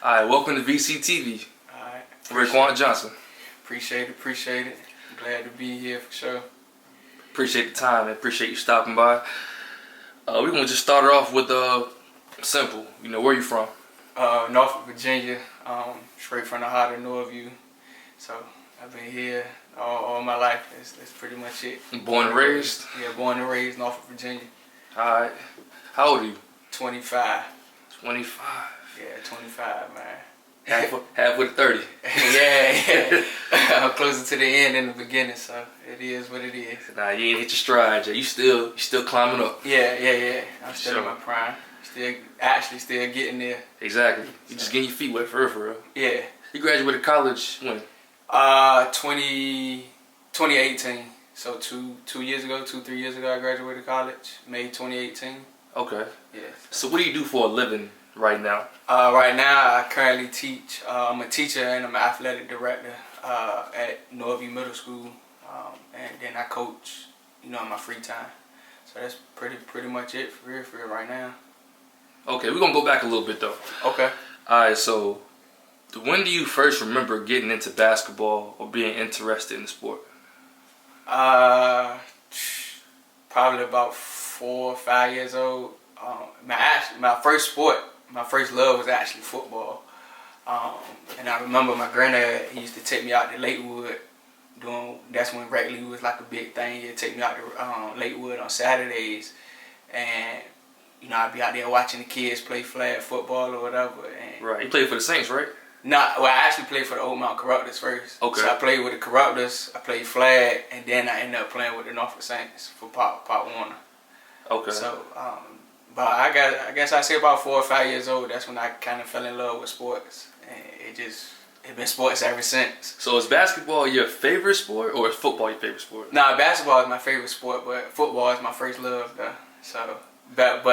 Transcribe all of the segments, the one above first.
Alright, welcome to VCTV. Alright. Raekwon Johnson. Appreciate it. Glad to be here for sure. Appreciate the time and appreciate you stopping by. We're going to just start it off with simple. Where you from? Norfolk, Virginia. Straight from the heart of Norview. So I've been here all my life. That's pretty much it. Born and raised? Yeah, born and raised, Norfolk, Virginia. Alright. How old are you? 25. 25. Yeah, 25, man. Halfway to 30. yeah. I'm closer to the end than the beginning, so it is what it is. Nah, you ain't hit your stride yet. You still climbing up. Yeah. I'm still in my prime. Still getting there. Exactly. You just getting your feet wet for real. Yeah. You graduated college when? 2018. So 3 years ago, I graduated college. May 2018. Okay. Yeah. So what do you do for a living right now? Right now, I currently teach. I'm a teacher and I'm an athletic director at Norview Middle School, and then I coach. In my free time. So that's pretty much it for real right now. Okay, we're gonna go back a little bit though. Okay. All right. So, when do you first remember getting into basketball or being interested in the sport? Probably about 4 or 5 years old. My first love was actually football. And I remember my granddad, he used to take me out to Lakewood. That's when rec league was like a big thing. He'd take me out to Lakewood on Saturdays, and I'd be out there watching the kids play flag football or whatever. And right. You played for the Saints, right? I actually played for the Old Mount Corruptors first. Okay. So I played with the Corruptors, I played flag, and then I ended up playing with the Norfolk Saints for Pop Warner. Okay. So, but I guess I say about 4 or 5 years old. That's when I kind of fell in love with sports, and it's been sports ever since. So is basketball your favorite sport, or is football your favorite sport? Nah, basketball is my favorite sport, but football is my first love, though. So, but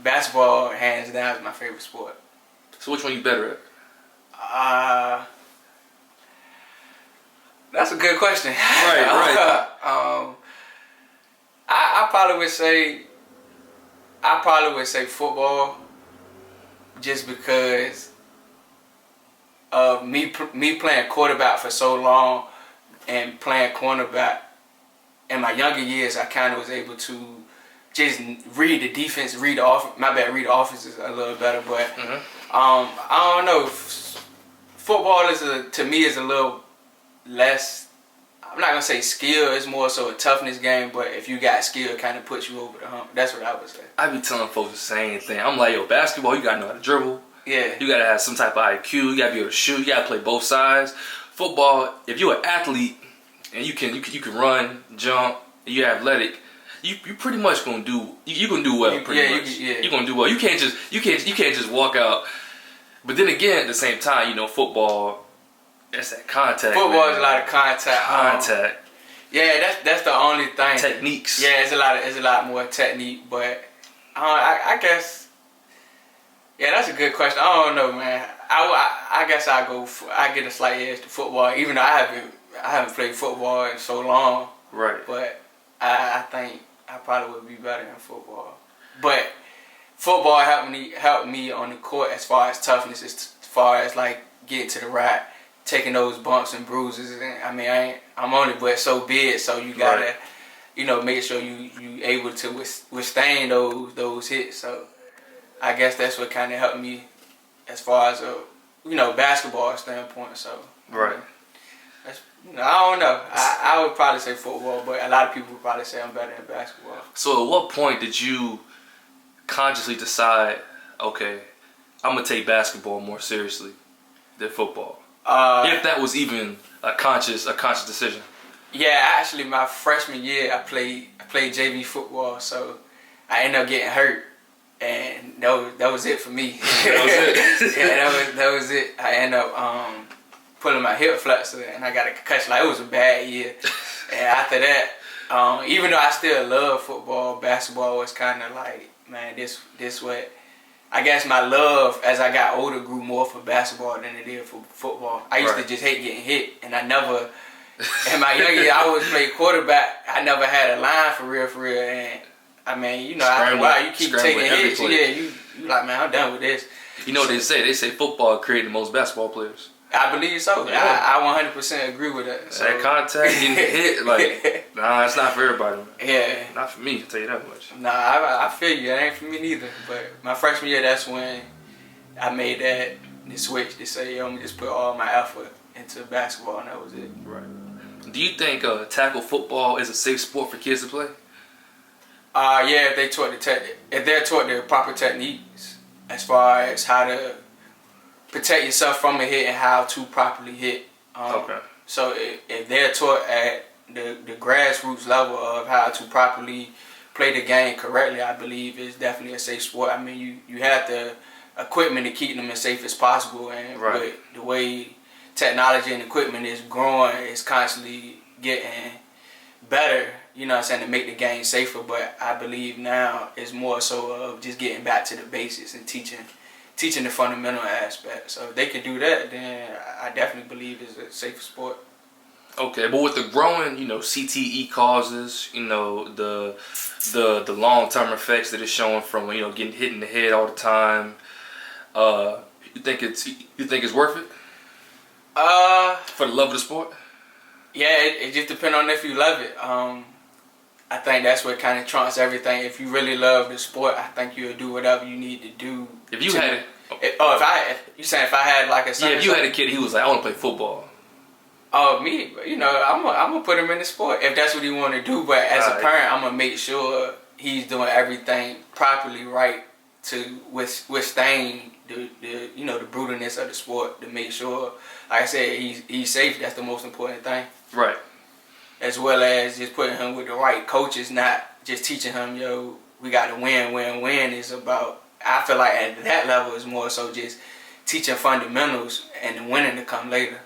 basketball, hands down, is my favorite sport. So which one you better at? That's a good question. Right. I probably would say football, just because of me playing quarterback for so long and playing cornerback. In my younger years, I kind of was able to just read the defense, read the offense is a little better, but I don't know. Football to me is a little less. I'm not gonna say skill. It's more so a toughness game. But if you got skill, it kind of puts you over the hump. That's what I would say. I be telling folks the same thing. I'm like, basketball, you gotta know how to dribble. Yeah. You gotta have some type of IQ. You gotta be able to shoot. You gotta play both sides. Football, if you're an athlete and you can run, jump, and you're athletic, you pretty much gonna do. You gonna do well. Pretty much. You're gonna do well. You can't just walk out. But then again, at the same time, football, that's that contact. Football is a lot of contact. Contact. That's the only thing. Techniques. Yeah, it's a lot more technique. But I guess, yeah, that's a good question. I don't know, man. I guess I get a slight edge to football, even though I haven't played football in so long. Right. But I think I probably would be better in football. But football helped me on the court as far as toughness, as far as like getting to the rack, taking those bumps and bruises. And I'm only but so big, so you gotta, make sure you able to withstand those hits. So I guess that's what kind of helped me as far as basketball standpoint. So right. I don't know. I would probably say football, but a lot of people would probably say I'm better in basketball. So at what point did you consciously decide, okay, I'm gonna take basketball more seriously than football? If that was even a conscious decision. Yeah, actually, my freshman year, I played JV football, so I ended up getting hurt, and that was it for me. That was it. Yeah, that was it. I ended up pulling my hip flexor, and I got a concussion. Like, it was a bad year. And after that, even though I still love football, basketball was kind of like, man, this what. I guess my love as I got older grew more for basketball than it did for football. I used to just hate getting hit, and I never, in my younger years, I always played quarterback. I never had a line for real, and after a while, you keep taking hits. Yeah, you like, man, I'm done with this. You know what they say? They say football created the most basketball players. I believe so. Yeah. I 100% agree with that. So. That contact, getting hit, like, nah, it's not for everybody. Yeah. Not for me, I'll tell you that much. Nah, I feel you. It ain't for me neither. But my freshman year, that's when I made the switch to say, yo, I'm just put all my effort into basketball, and that was it. Right. Do you think tackle football is a safe sport for kids to play? Yeah, if they're taught the proper techniques as far as how to protect yourself from a hit and how to properly hit. Okay. So if they're taught at the grassroots level of how to properly play the game correctly, I believe it's definitely a safe sport. I mean, you have the equipment to keep them as safe as possible, and right. with the way technology and equipment is growing, it's constantly getting better, you know what I'm saying, to make the game safer. But I believe now it's more so of just getting back to the basics and teaching the fundamental aspects. So if they can do that, then I definitely believe it's a safer sport. Okay, but with the growing, CTE causes, the long-term effects that it's showing from, getting hit in the head all the time, you think it's worth it? For the love of the sport? Yeah, it just depends on if you love it. I think that's what kind of trumps everything. If you really love the sport, I think you'll do whatever you need to do. If you had it. If I had like a son. Yeah, if you had a kid, he was like, I want to play football. Oh, me, I'm gonna put him in the sport if that's what he want to do. But as a parent, I'm gonna make sure he's doing everything properly right to withstand the brutalness of the sport. To make sure, like I said, he's safe. That's the most important thing. Right. As well as just putting him with the right coaches, not just teaching him, we got to win. Is about, I feel like at that level is more so just teaching fundamentals and the winning to come later.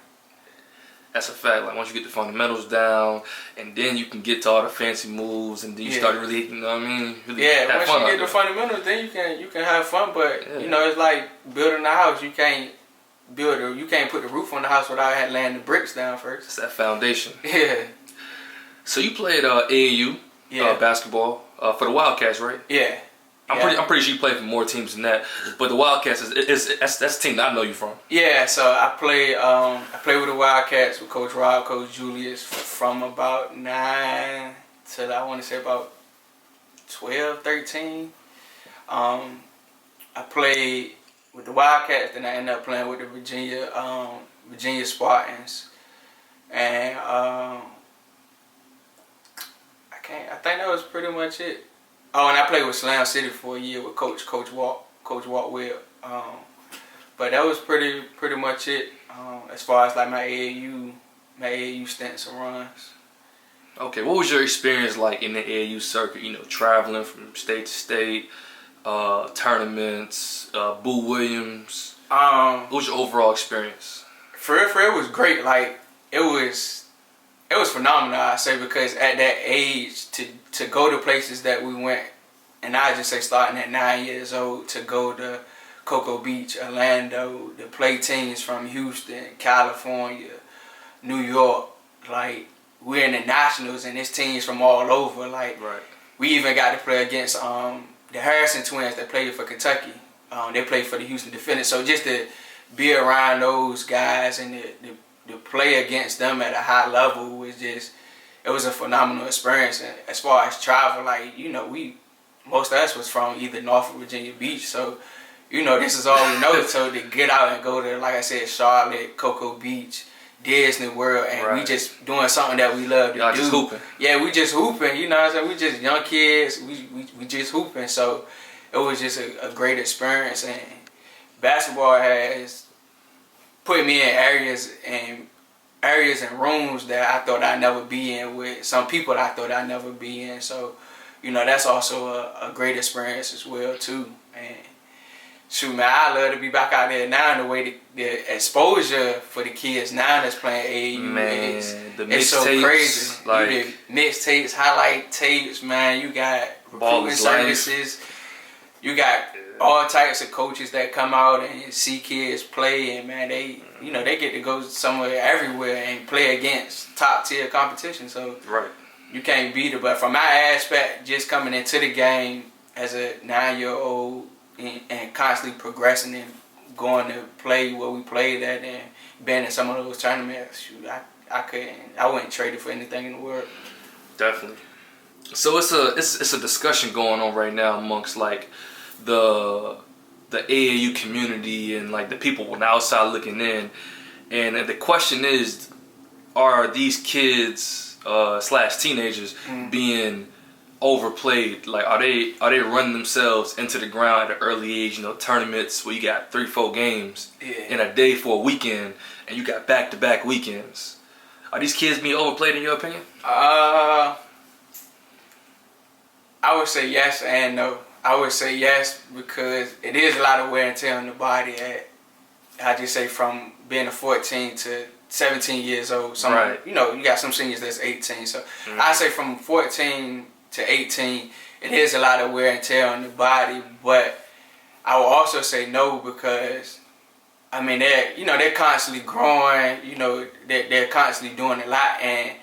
That's a fact. Like, once you get the fundamentals down, and then you can get to all the fancy moves, and then you start really, you know what I mean? Really have once fun you get the fundamentals, then you can have fun. But it's like building a house. You can't put the roof on the house without laying the bricks down first. It's that foundation. Yeah. So you played AAU basketball for the Wildcats, right? Yeah. I'm pretty sure you played for more teams than that. But the Wildcats that's the team that I know you from. Yeah, so I played with the Wildcats with Coach Rob, Coach Julius from about 9 till I want to say about 12, 13. I played with the Wildcats, then I ended up playing with the Virginia Spartans, and I think that was pretty much it. Oh, and I played with Slam City for a year with Coach Walt Webb. But that was pretty much it as far as like my AAU stints and runs. Okay, what was your experience like in the AAU circuit? Traveling from state to state, tournaments, Boo Williams. What was your overall experience? For real, it was great. Like it was phenomenal, I say, because at that age to go to places that we went, and I just say starting at 9 years old, to go to Cocoa Beach, Orlando, to play teams from Houston, California, New York, like we're in the Nationals and it's teams from all over. Like we even got to play against the Harrison twins that played for Kentucky. They played for the Houston Defenders. So just to be around those guys and to play against them at a high level was it was a phenomenal experience. And as far as travel, like, most of us was from either Norfolk, Virginia Beach, so, this is all we know. So to get out and go to, like I said, Charlotte, Cocoa Beach, Disney World, and we just doing something that we love to do. Just hooping. Yeah, we just hooping, you know what I'm saying? We just young kids, we just hooping. So it was just a great experience, and basketball has put me in areas and rooms that I thought I'd never be in with some people that I thought I'd never be in. So, that's also a great experience as well too. And shoot, man, I love to be back out there now. And the way the exposure for the kids now that's playing AAU it's so crazy. Like, you mixtapes, highlight tapes, man. You got recruiting services. You got all types of coaches that come out and see kids play, and man, they get to go somewhere everywhere and play against top tier competition. So you can't beat it. But from my aspect, just coming into the game as a 9-year-old and constantly progressing and going to play where we played at and being in some of those tournaments, shoot, I wouldn't trade it for anything in the world. Definitely. So it's a discussion going on right now amongst like the AAU community and like the people on the outside looking in, and the question is, are these kids / teenagers being overplayed? Like, are they running themselves into the ground at an early age? You know, tournaments where you got 3-4 games in a day for a weekend, and you got back-to-back weekends. Are these kids being overplayed in your opinion? I would say yes and no. I would say yes because it is a lot of wear and tear on the body. I just say from being a 14 to 17 years old. Right. You know, you got some seniors that's 18. So I say from 14 to 18, it is a lot of wear and tear on the body. But I will also say no because, I mean, they're constantly growing. You know, they're constantly doing a lot, and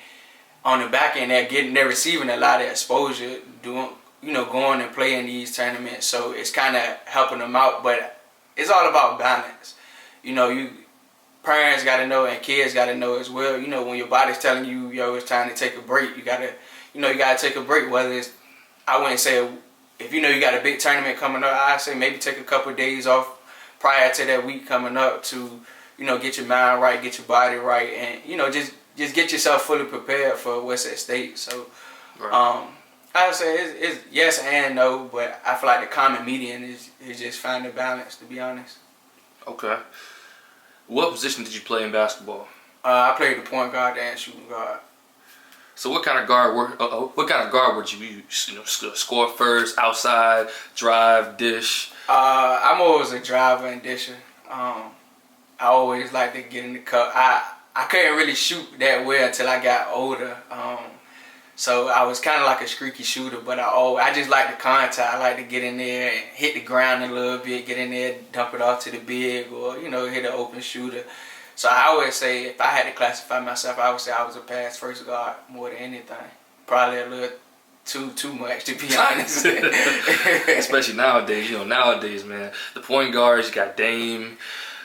on the back end, they're receiving a lot of exposure, going and playing these tournaments. So it's kind of helping them out, but it's all about balance. You know, parents got to know and kids got to know as well. You know, when your body's telling you, yo, it's time to take a break, you gotta take a break. Whether it's, I wouldn't say if you know you got a big tournament coming up, I'd say maybe take a couple of days off prior to that week coming up to, get your mind right, get your body right, and just get yourself fully prepared for what's at stake. So, right. I would say it's yes and no, but I feel like the common median is just finding balance, to be honest. Okay. What position did you play in basketball? I played the point guard and shooting guard. So what kind of guard would you use? Score first, outside, drive, dish. I'm always a driver and disher. I always like to get in the cup. I couldn't really shoot that well until I got older. So I was kind of like a streaky shooter, but I just like the contact. I like to get in there and hit the ground a little bit, get in there, dump it off to the big, or hit an open shooter. So I would say if I had to classify myself, I would say I was a pass first guard more than anything. Probably a little too much, to be honest. Especially nowadays. Nowadays, man, the point guards, you got Dame,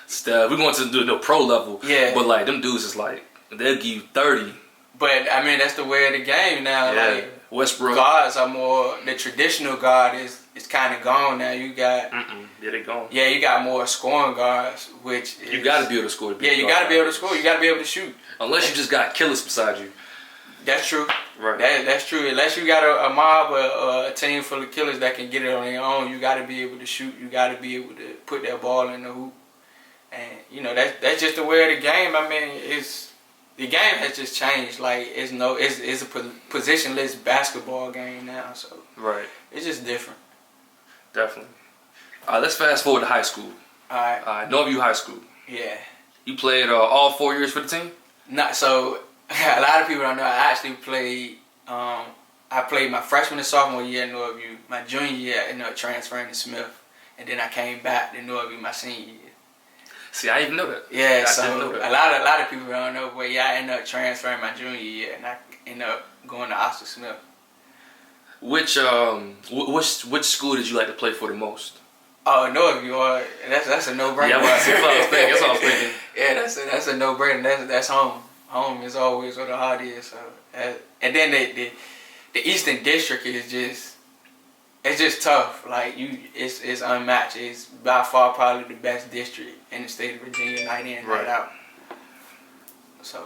Steph. We're going to the pro level. Yeah. But like them dudes is like they'll give you 30. But I mean that's the way of the game now. Yeah. Like Westbrook. Guards are more, the traditional guard is kind of gone now. You got Yeah, they gone. Yeah, you got more scoring guards, which is, you got to be able to score. You got to be able to score. You got to be able to shoot. Unless you just got killers beside you. That's true. Right. That's true. Unless you got a mob or a team full of killers that can get it on their own, you got to be able to shoot. You got to be able to put that ball in the hoop. And that's just the way of the game. I mean, the game has just changed. Like it's a positionless basketball game now. So right. It's just different. Definitely. All right, let's fast forward to high school. All right. Norview High School. Yeah. You played all 4 years for the team? Not so. A lot of people don't know. I actually played. I played my freshman and sophomore year at Norview. My junior year, I ended up transferring to Smith, and then I came back to Norview my senior year. See, I didn't know that. Yeah, so a lot of people don't know, but yeah, I ended up transferring my junior year, and I ended up going to Oscar Smith. Which school did you like to play for the most? Oh, Norview. That's a no-brainer. Yeah, that's what I was thinking. Yeah, that's a no-brainer. That's home. Home is always where the heart is. So, and then the Eastern District is just tough. Like it's unmatched. It's by far probably the best district in the state of Virginia, night in, night out. So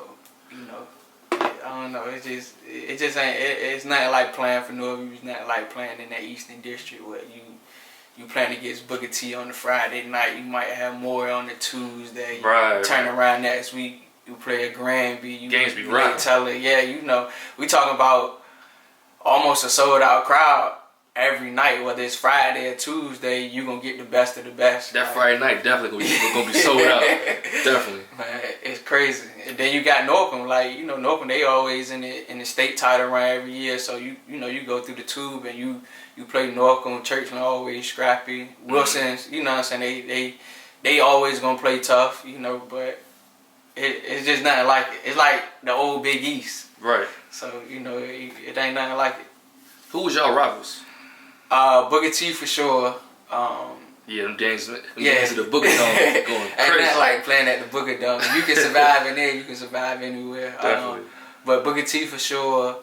I don't know. It just ain't. It's not like playing for Norview. It's not like playing in that Eastern District where you playing against Booker T on the Friday night. You might have more on the Tuesday. Right. Turn around next week. You play at Granby. Games be right. Teller. Yeah, we talking about almost a sold out crowd every night, whether it's Friday or Tuesday. You gonna get the best of the best. That Friday night definitely gonna be sold out. Definitely. Man, it's crazy. And then you got Norcom. Like Norcom, they always in the state title run every year. So you go through the tube and you play Norcom. Churchland always scrappy. Wilson's, what I'm saying, they always gonna play tough. But. It's just nothing like it. It's like the old Big East. Right. So, it ain't nothing like it. Who was y'all rivals? Booker T for sure. Yeah, them games at the Booker Dome going crazy. Ain't that like playing at the Booker Dome? If you can survive in there, you can survive anywhere. Definitely. But Booker T for sure.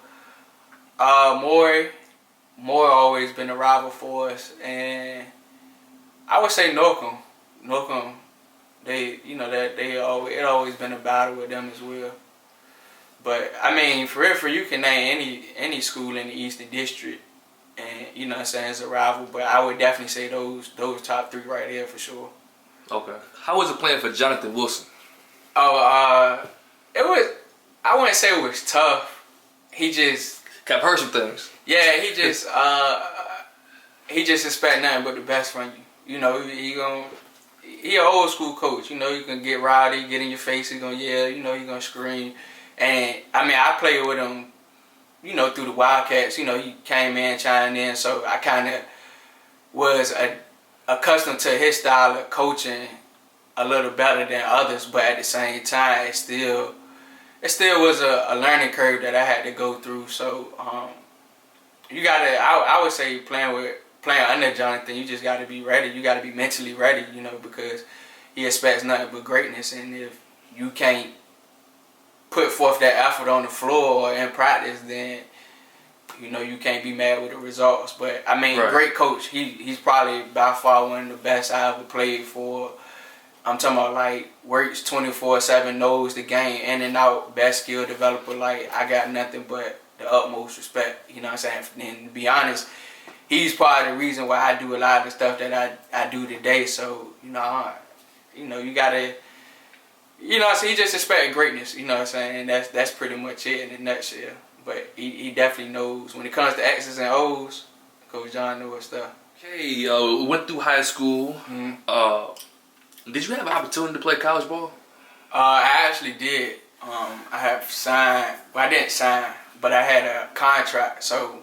More always been a rival for us, and I would say Norcom. It always been a battle with them as well. But I mean, for you can name any school in the Eastern District, and you know what I'm saying, it's a rival. But I would definitely say those top three right there for sure. Okay. How was it playing for Jonathan Wilson? It was. I wouldn't say it was tough. He just I've heard some things. Yeah, he just expect nothing but the best from you. You know, he an old school coach. You know, you can get rowdy, get in your face, he gonna yell, you know, he gonna scream. And I mean, I played with him, you know, through the Wildcats. You know, he came in, chimed in, so I kind of was accustomed to his style of coaching a little better than others. But at the same time, it still was a learning curve that I had to go through. So you gotta, I would say playing under Jonathan, you just gotta be ready. You gotta be mentally ready, you know, because he expects nothing but greatness. And if you can't put forth that effort on the floor or in practice, then you know you can't be mad with the results. But I mean, Great coach. He's probably by far one of the best I ever played for. I'm talking about like works 24/7, knows the game in and out, best skill developer. Like I got nothing but the utmost respect. You know what I'm saying? And to be honest, he's part of the reason why I do a lot of the stuff that I do today. So you know you gotta. You know, so he just expected greatness, you know what I'm saying? And that's pretty much it in a nutshell. But he definitely knows. When it comes to X's and O's, Coach John knows his stuff. Okay, we went through high school. Mm-hmm. Did you have an opportunity to play college ball? I actually did. I have signed, well I didn't sign, but I had a contract. So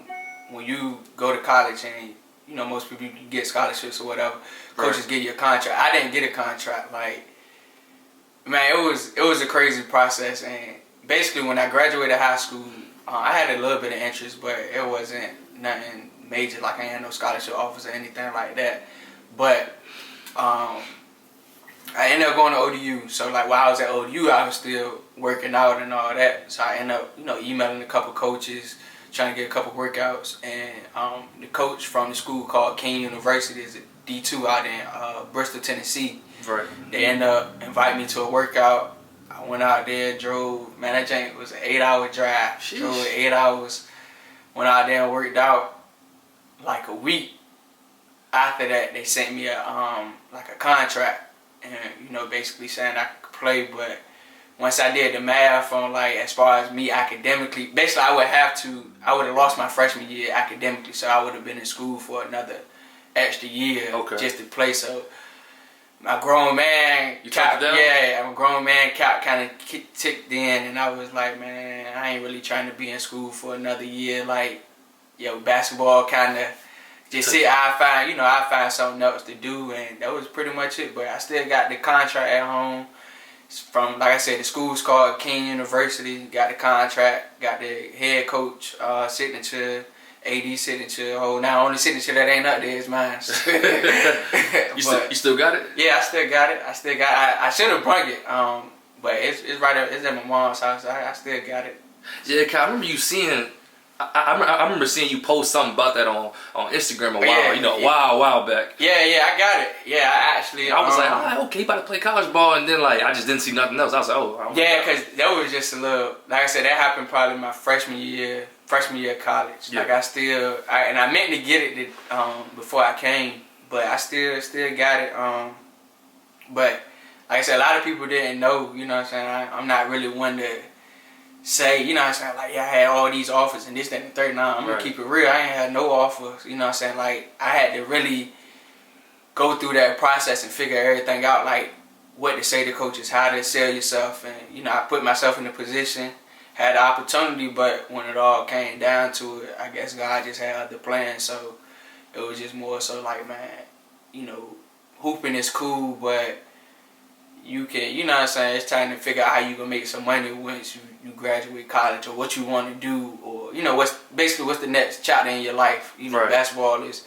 when you go to college and, you know, most people get scholarships or whatever, coaches give you a contract. I didn't get a contract, like, man, it was a crazy process, and basically when I graduated high school, I had a little bit of interest, but it wasn't nothing major. Like I ain't had no scholarship offers or anything like that. But I ended up going to ODU. So like while I was at ODU, I was still working out and all that. So I ended up, you know, emailing a couple coaches, trying to get a couple workouts, and the coach from the school called King University is a D2 out in Bristol, Tennessee. Right. They ended up inviting me to a workout. I went out there, drove. Man, that jank was an 8-hour drive. Sheesh. Drove 8 hours. Went out there and worked out. Like a week after that, they sent me a contract, and you know, basically saying I could play. But once I did the math on like as far as me academically, basically I would have lost my freshman year academically, so I would have been in school for another extra year just to play. So my grown man cap, I'm a grown man cap kind of ticked in, and I was like, man, I ain't really trying to be in school for another year. Like, yo, basketball kind of just I find something else to do, and that was pretty much it. But I still got the contract at home from, like I said, the school's called King University. Got the contract, got the head coach signature, AD signature. Oh, now only signature that ain't up there is mine. So. You still got it? Yeah, I still got it. I should have brought it, but it's right up. It's at my mom's house. I still got it. Yeah, cause I remember you seeing. I remember seeing you post something about that on Instagram a while back. Yeah, I got it. Yeah, I was like, oh, okay, you about to play college ball, and then like I just didn't see nothing else. I was like, oh. Yeah, because that was just a little. Like I said, that happened probably my freshman year of college. Yeah. Like I meant to get it before I came, but I still got it. But like I said, a lot of people didn't know. You know what I'm saying? I'm not really one to say, you know what I'm saying, like, yeah, I had all these offers and this, that, and the third. Now I'm gonna keep it real. I ain't had no offers. You know what I'm saying? Like, I had to really go through that process and figure everything out, like what to say to coaches, how to sell yourself, and you know, I put myself in a position, had the opportunity, but when it all came down to it, I guess God just had other plans. So it was just more so like, man, you know, hooping is cool, but you can, you know what I'm saying, it's time to figure out how you gonna make some money once you graduate college, or what you want to do, or you know what's the next chapter in your life. You know, basketball is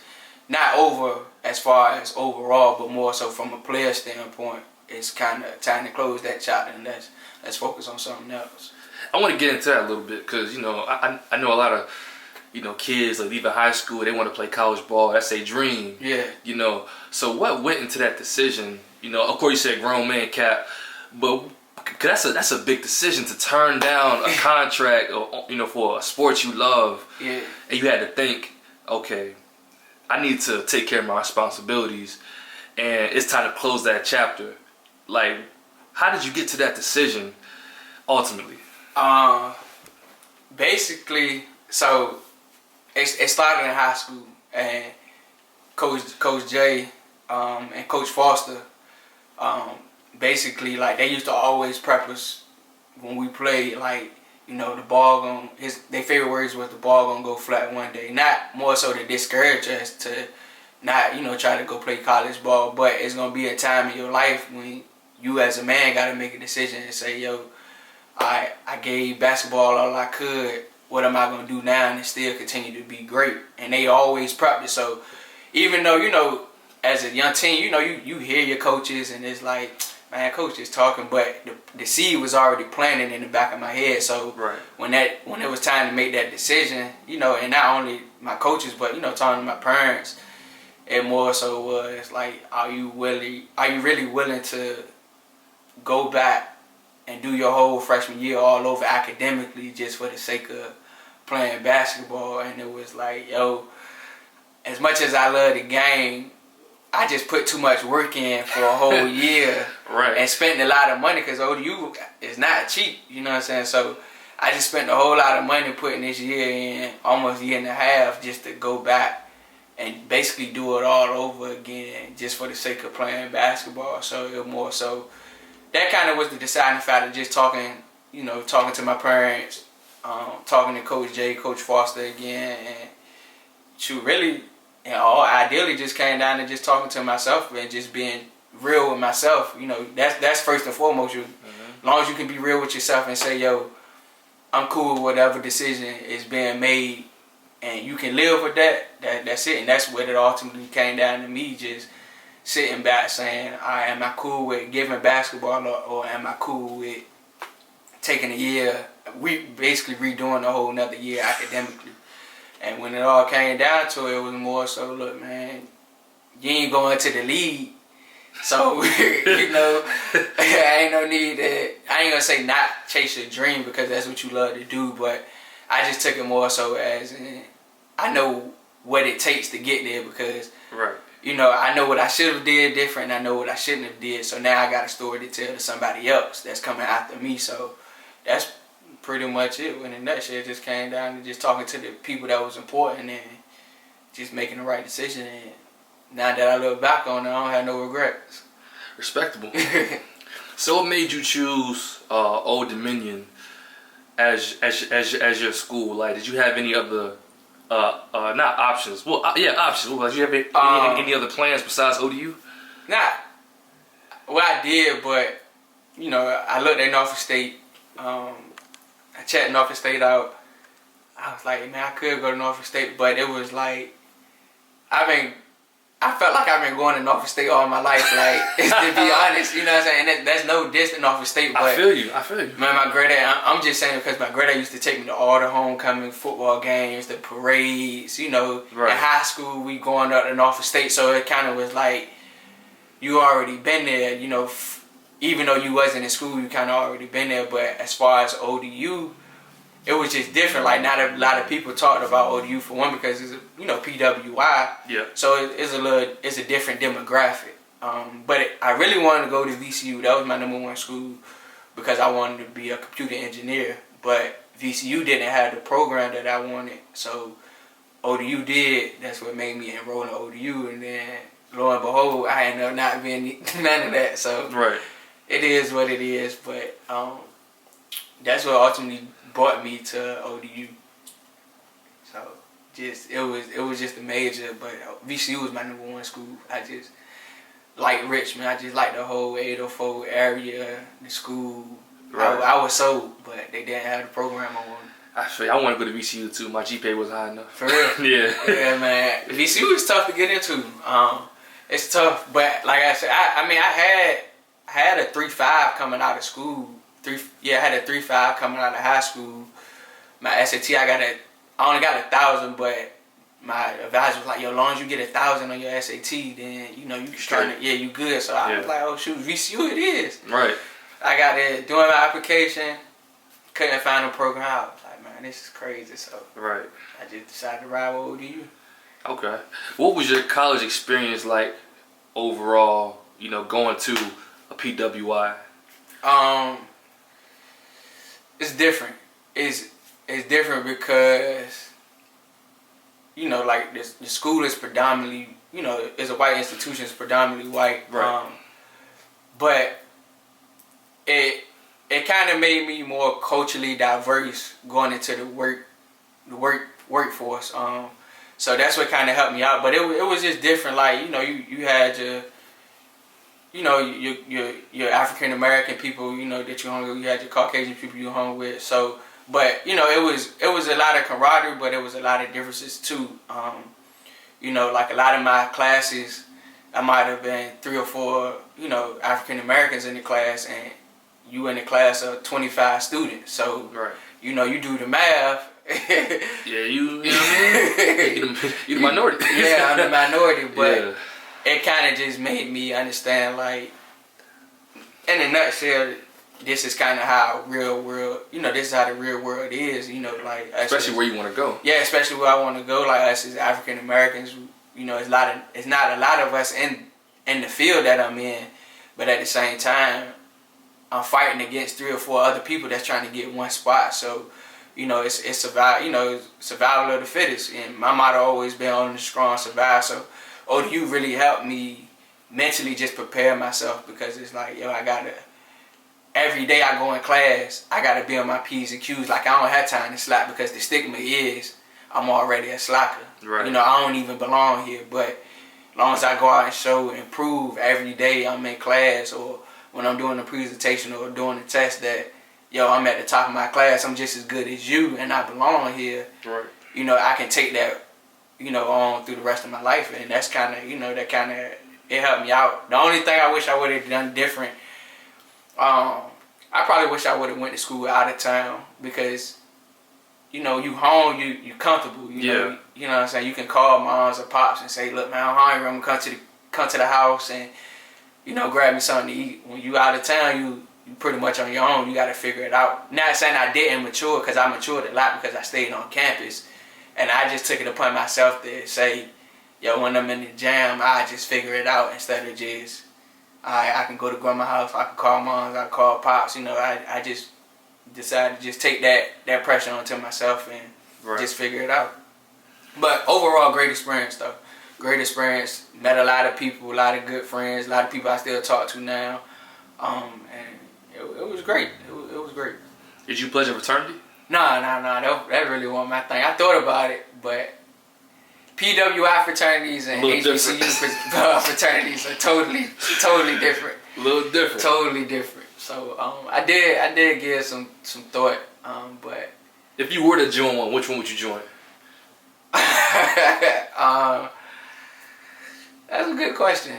not over as far as overall, but more so from a player standpoint. It's kind of time to close that chapter and let's focus on something else. I want to get into that a little bit because, I know a lot of, kids like leaving high school, they want to play college ball. That's their dream. Yeah. So what went into that decision? Of course you said grown man cap, but that's a big decision to turn down a contract, for a sport you love. Yeah. And you had to think, okay, I need to take care of my responsibilities, and it's time to close that chapter. Like, how did you get to that decision ultimately? Basically, so it started in high school, and Coach Jay and Coach Foster, basically, like, they used to always prep us when we played, like, the ball their favorite words was the ball gonna go flat one day. Not more so to discourage us to not, try to go play college ball, but it's gonna be a time in your life when you as a man gotta make a decision and say, yo, I gave basketball all I could. What am I gonna do now and still continue to be great? And they always practice. So even though as a young teen, you hear your coaches and it's like, man, coach is talking, but the seed was already planted in the back of my head. So right. when it was time to make that decision, and not only my coaches, but talking to my parents, it more so was like, are you really willing to go back and do your whole freshman year all over academically just for the sake of playing basketball? And it was like, yo, as much as I love the game, I just put too much work in for a whole year. Right. And spent a lot of money because ODU is not cheap, you know what I'm saying? So I just spent a whole lot of money putting this year in, almost a year and a half, just to go back and basically do it all over again just for the sake of playing basketball. So it was more so, that kind of was the deciding factor, just talking to my parents, talking to Coach Jay, Coach Foster again, and to really, ideally just came down to just talking to myself and just being real with myself. That's first and foremost. As long as you can be real with yourself and say, yo, I'm cool with whatever decision is being made, and you can live with that's it. And that's what it ultimately came down to me, just sitting back saying, am I cool with giving basketball, or am I cool with taking a year, basically redoing a whole nother year academically? And when it all came down to it, it was more so, look, man, you ain't going to the league. So, I ain't no need to, I ain't going to say not chase your dream because that's what you love to do, but I just took it more so as I know what it takes to get there because, right. I know what I should have did different and I know what I shouldn't have did. So now I got a story to tell to somebody else that's coming after me. So that's pretty much it. In a nutshell, it just came down to just talking to the people that was important and just making the right decision. And now that I look back on it, I don't have no regrets. Respectable. So what made you choose Old Dominion as your school? Like, did you have any other not options? Well, options. Well, did you have any other plans besides ODU? Nah. Well, I did, but I looked at Norfolk State. I checked Norfolk State out. I was like, man, I could go to Norfolk State, but it was like, I felt like I've been going to Norfolk State all my life, like, to be honest, you know what I'm saying? And that's no diss to Norfolk State, but... I feel you. Man, my granddad, I'm just saying because my granddad used to take me to all the homecoming football games, the parades, right. In high school, we going up to Norfolk State, so it kind of was like, you already been there, even though you wasn't in school, you kind of already been there, but as far as ODU, it was just different. Like, not a lot of people talked about ODU for one because it's PWI. Yeah. So it's a different demographic. But I really wanted to go to VCU. That was my number one school because I wanted to be a computer engineer. But VCU didn't have the program that I wanted, so ODU did. That's what made me enroll in ODU. And then lo and behold, I ended up not being none of that. So right. It is what it is. But that's what ultimately brought me to ODU. So it was just a major, but VCU was my number one school. I just like Richmond. I just like the whole 804 area, the school. Right. I was sold, but they didn't have the program I wanted. I feel I want to go to VCU too. My GPA wasn't high enough. For real? Yeah. Yeah, man. VCU is tough to get into. It's tough, but like I said, I had a 3.5 coming out of school. I had a 3.5 coming out of high school. My SAT, I only got 1,000, but my advisor was like, yo, as long as you get 1,000 on your SAT, then you you good. So I was like, oh shoot, VCU it is. Right. I got it doing my application, couldn't find a program. I was like, man, this is crazy. So right. I just decided to ride with ODU. Okay. What was your college experience like overall? You know, going to a PWI. It's different. It's different because, you know, like the school is predominantly, you know, it's a white institution, it's predominantly white. Right. But it kind of made me more culturally diverse going into the workforce. So that's what kind of helped me out. But it was just different. Like, you know, you had your African American people, you know, that you hung with. You had your Caucasian people you hung with. So, but you know, it was a lot of camaraderie, but it was a lot of differences too. You know, like a lot of my classes, I might have been 3 or 4, you know, African Americans in the class, and you in the class of 25 students. So, right. You know, you do the math. Yeah, you know what I mean? You the minority. Yeah, I'm the minority, but it kind of just made me understand, like, in a nutshell, this is kind of how real world, you know, this is how the real world is, you know, like. Especially where you want to go. Yeah, especially where I want to go, like us as African Americans, you know, it's not a lot of us in the field that I'm in, but at the same time, I'm fighting against 3 or 4 other people that's trying to get one spot. So, you know, it's survival of the fittest, and my motto always been on the strong survive. So, ODU really helped me mentally just prepare myself, because it's like, yo, every day I go in class, I gotta be on my P's and Q's. Like, I don't have time to slack, because the stigma is I'm already a slacker. Right. You know, I don't even belong here. But as long as I go out and show and prove every day I'm in class, or when I'm doing a presentation or doing a test, that, yo, I'm at the top of my class, I'm just as good as you, and I belong here. Right. You know, I can take that, you know, on through the rest of my life, and that's kind of, you know, it helped me out. The only thing I wish I would have done different, I probably wish I would have went to school out of town, because, you know, you home, you comfortable, you know what I'm saying? You can call moms or pops and say, look, man, I'm hungry, I'm gonna come to the house and, you know, grab me something to eat. When you out of town, you pretty much on your own. You got to figure it out. Not saying I didn't mature, because I matured a lot because I stayed on campus. And I just took it upon myself to say, yo, when I'm in the jam, I just figure it out, instead of just, I can go to grandma's house, I can call moms, I can call pops. You know, I just decided to just take that pressure onto myself and just figure it out. But overall, great experience, though. Great experience. Met a lot of people, a lot of good friends, a lot of people I still talk to now. And it was great. It was great. Did you pledge a fraternity? Nah. That really wasn't my thing. I thought about it, but PWI fraternities and HBCU fraternities are totally different. A little different. Totally different. So I did give some thought. But if you were to join one, which one would you join? That's a good question.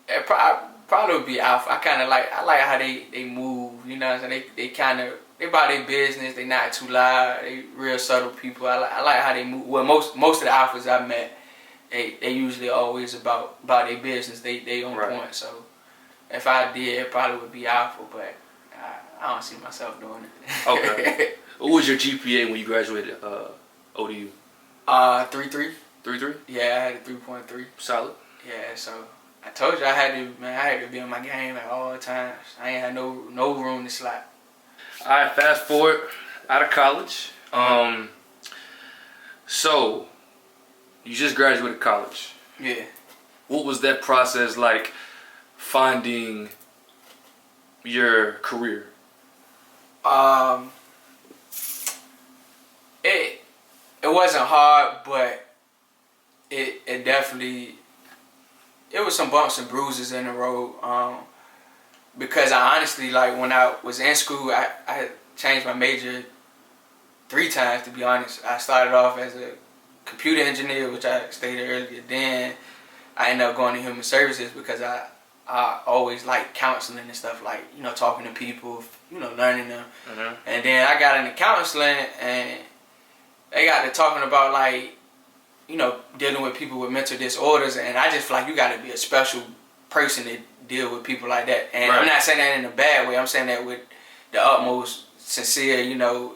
It probably would be Alpha. I like how they move. You know what I'm saying? They about their business. They not too loud. They real subtle people. I like how they move. Well, most of the Alphas I met, they usually always about their business. They on point. So if I did, it probably would be Alpha. But I don't see myself doing it. Okay. What was your GPA when you graduated ODU? 3.3. 3.3? Yeah, I had a 3.3. Solid. Yeah, so I told you I had to be on my game at all times. I ain't had no room to slack. All right, fast forward out of college. So you just graduated college. Yeah. What was that process like, finding your career? It wasn't hard, but it definitely, it was some bumps and bruises in the road. Because I honestly, like, when I was in school, I changed my major 3 times, to be honest. I started off as a computer engineer, which I stated earlier. Then I ended up going to human services because I always liked counseling and stuff, like, you know, talking to people, you know, learning them. Mm-hmm. And then I got into counseling, and they got to talking about, like, you know, dealing with people with mental disorders, and I just feel like you got to be a special person to deal with people like that. And I'm not saying that in a bad way. I'm saying that with the utmost sincere, you know,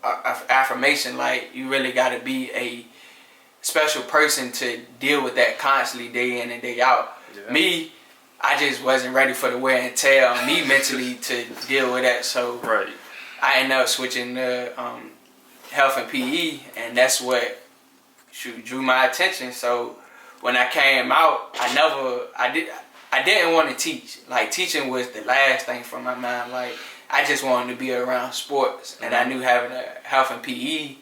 affirmation. Like, you really got to be a special person to deal with that constantly, day in and day out. Yeah. Me, I just wasn't ready for the wear and tear on me mentally to deal with that. So I ended up switching to health and PE, and that's what drew my attention. So when I came out, I didn't want to teach. Like, teaching was the last thing from my mind. Like, I just wanted to be around sports, and I knew having a health and PE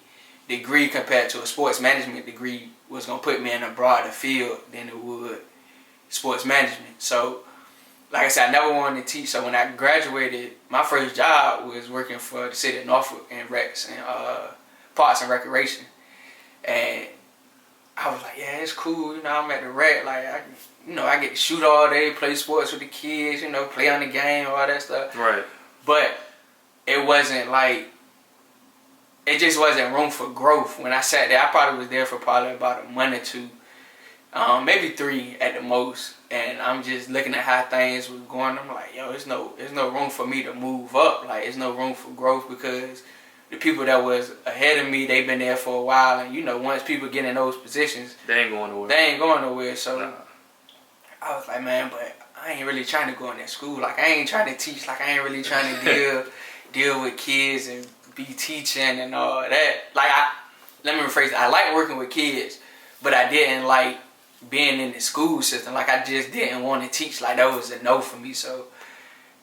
degree compared to a sports management degree was gonna put me in a broader field than it would sports management. So, like I said, I never wanted to teach. So when I graduated, my first job was working for the city of Norfolk in Rex and Parks and Recreation. And I was like, yeah, it's cool. You know, I'm at the rec. Like, I get to shoot all day, play sports with the kids. You know, play on the game, all that stuff. Right. But it wasn't like, it just wasn't room for growth. When I sat there, I probably was there for probably about a month or 2. Maybe 3 at the most, and I'm just looking at how things was going. I'm like, yo, there's no room for me to move up. Like, there's no room for growth because the people that was ahead of me, they've been there for a while, and you know, once people get in those positions, they ain't going nowhere. So I was like, man, but I ain't really trying to go in that school. Like, I ain't trying to teach. Like, I ain't really trying to deal with kids and be teaching and all that. Like, let me rephrase it. I like working with kids, but I didn't like being in the school system. Like, I just didn't want to teach. Like, that was a no for me. So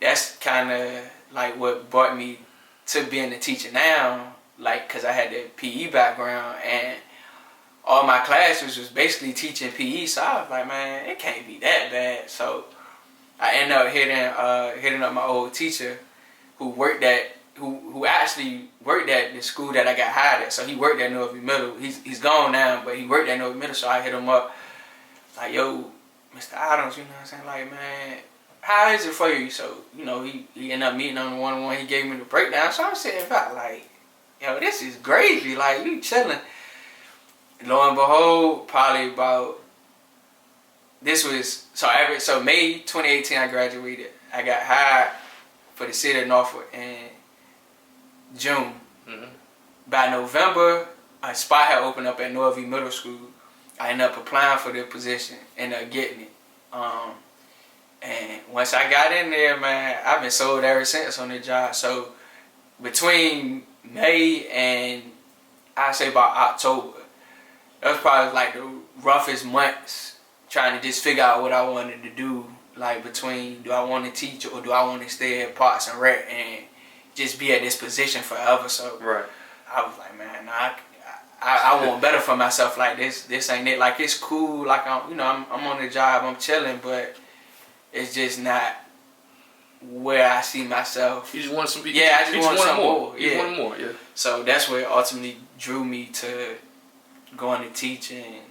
that's kind of like what brought me to being a teacher now. Like, because I had the PE background and all my classes was basically teaching PE. So I was like, man, it can't be that bad. So I ended up hitting up my old teacher who actually worked at the school that I got hired at. So he worked at Norview Middle. He's gone now, but he worked at Norview Middle. So I hit him up like, yo, Mr. Adams, you know what I'm saying? Like, man, how is it for you? So, you know, he ended up meeting on the one-on-one. He gave me the breakdown. So I'm sitting back like, yo, this is gravy. Like, you chilling. Lo and behold, probably about, so May 2018 I graduated. I got hired for the city of Norfolk in June. Mm-hmm. By November, a spot had opened up at Norview Middle School. I ended up applying for the position, ended up getting it. And once I got in there, man, I've been sold ever since on the job. So between May and I say about October, that was probably like the roughest months trying to just figure out what I wanted to do. Like, between, do I want to teach or do I want to stay at Parks and Rec and just be at this position forever? So I was like, man, I want better for myself. Like, this ain't it. Like, it's cool. Like, I'm on the job, I'm chilling, but it's just not where I see myself. You just want some. Yeah, I just want some more. You want more. Yeah. So that's what ultimately drew me to going to teaching.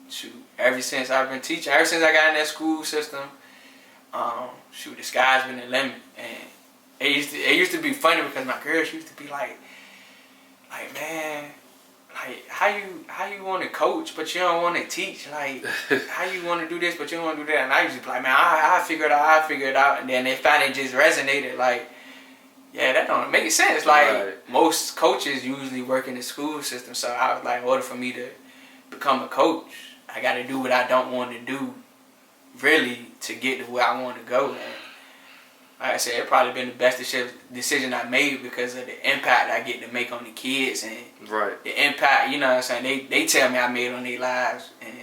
Shoot, ever since I've been teaching, ever since I got in that school system, the sky's been the limit. And it used to be funny because my girls used to be like, man, like, how you want to coach but you don't want to teach? Like, how you want to do this but you don't want to do that? And I used to be like, man, I figure it out. And then they finally just resonated. Like, yeah, that don't make sense. Like, most coaches usually work in the school system. So I was like, in order for me to become a coach, I got to do what I don't want to do, really, to get to where I want to go. And like I said, it probably been the best decision I made because of the impact I get to make on the kids and the impact, you know what I'm saying, they tell me I made on their lives. And,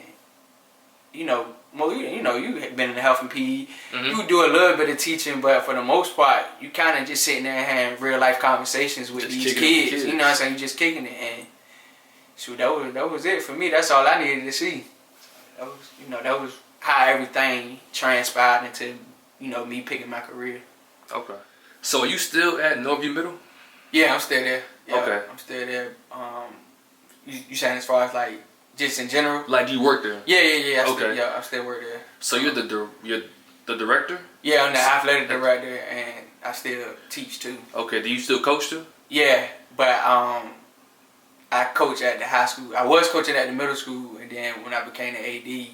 you know, you've been in the health and PE. Mm-hmm. You do a little bit of teaching, but for the most part, you kind of just sitting there having real life conversations with these kids. You know what I'm saying? You just kicking it. And shoot, that was it for me. That's all I needed to see. That was how everything transpired into, me picking my career. Okay. So are you still at Norview Middle? Yeah, I'm still there. Yeah, Okay. I'm still there. You saying as far as like just in general? Like you work there? Yeah. Okay. I still work there. So you're the director? Yeah, I'm the athletic director, and I still teach too. Okay. Do you still coach too? Yeah, but I coach at the high school. I was coaching at the middle school, and then when I became the AD,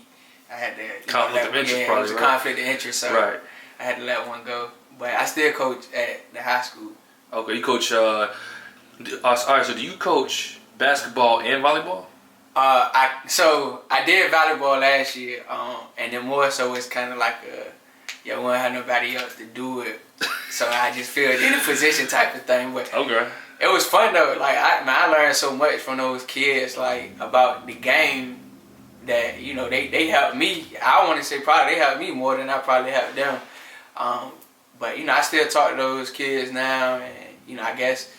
I had to Conflict of interest, yeah, probably, it was a right? conflict of interest, so Right. I had to let one go. But I still coach at the high school. Okay. You coach. All right. So do you coach basketball and volleyball? I did volleyball last year, and then more so it's kind of like we don't have nobody else to do it, so I just feel in a position type of thing. But Okay. it was fun though. Like I learned so much from those kids, like about the game that they helped me. I want to say probably they helped me more than I probably helped them. But I still talk to those kids now, and I guess.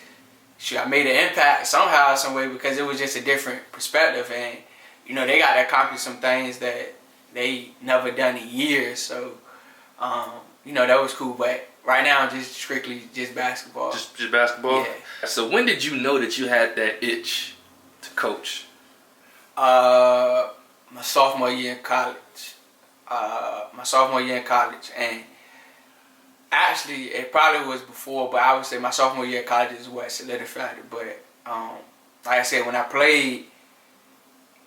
Shoot, I made an impact somehow, some way, because it was just a different perspective, and they got to accomplish some things that they never done in years. So, that was cool. But right now, just strictly just basketball. Just basketball. Yeah. So when did you know that you had that itch to coach? My sophomore year in college. And actually, it probably was before, but I would say my sophomore year of college is what solidified it. But like I said, when I played,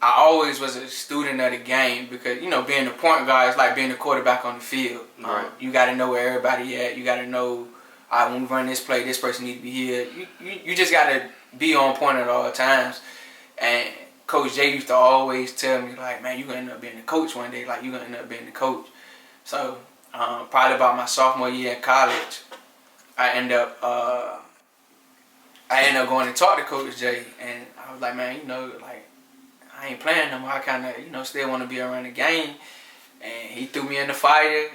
I always was a student of the game because being the point guard is like being the quarterback on the field. Right. You got to know where everybody at. You got to know when we run this play, this person need to be here. You just got to be on point at all times. And Coach Jay used to always tell me like, man, you gonna end up being the coach one day. Like you gonna end up being the coach. So. Probably about my sophomore year in college, I ended up going to talk to Coach Jay, and I was like, man, like I ain't playing no more. I kind of, still want to be around the game, and he threw me in the fire.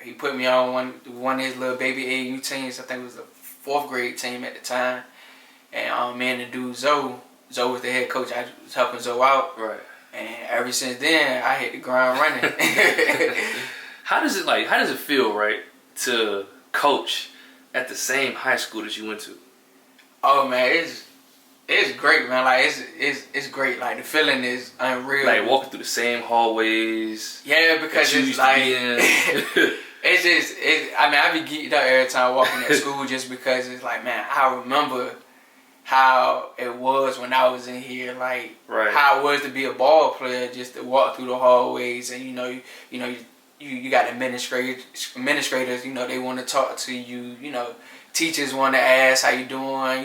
He put me on one of his little baby AAU teams. I think it was the 4th grade team at the time, and me and the dude Zoe was the head coach. I was helping Zoe out, right? And ever since then, I hit the ground running. How does it feel, right, to coach at the same high school that you went to? Oh man, it's great, man. Like it's great. Like the feeling is unreal. Like walking through the same hallways. Yeah, because it's like it's just I be geeked up every time walking at school just because it's like, man, I remember how it was when I was in here, like how it was to be a ball player, just to walk through the hallways, and you got administrators, they want to talk to you, teachers want to ask how you doing,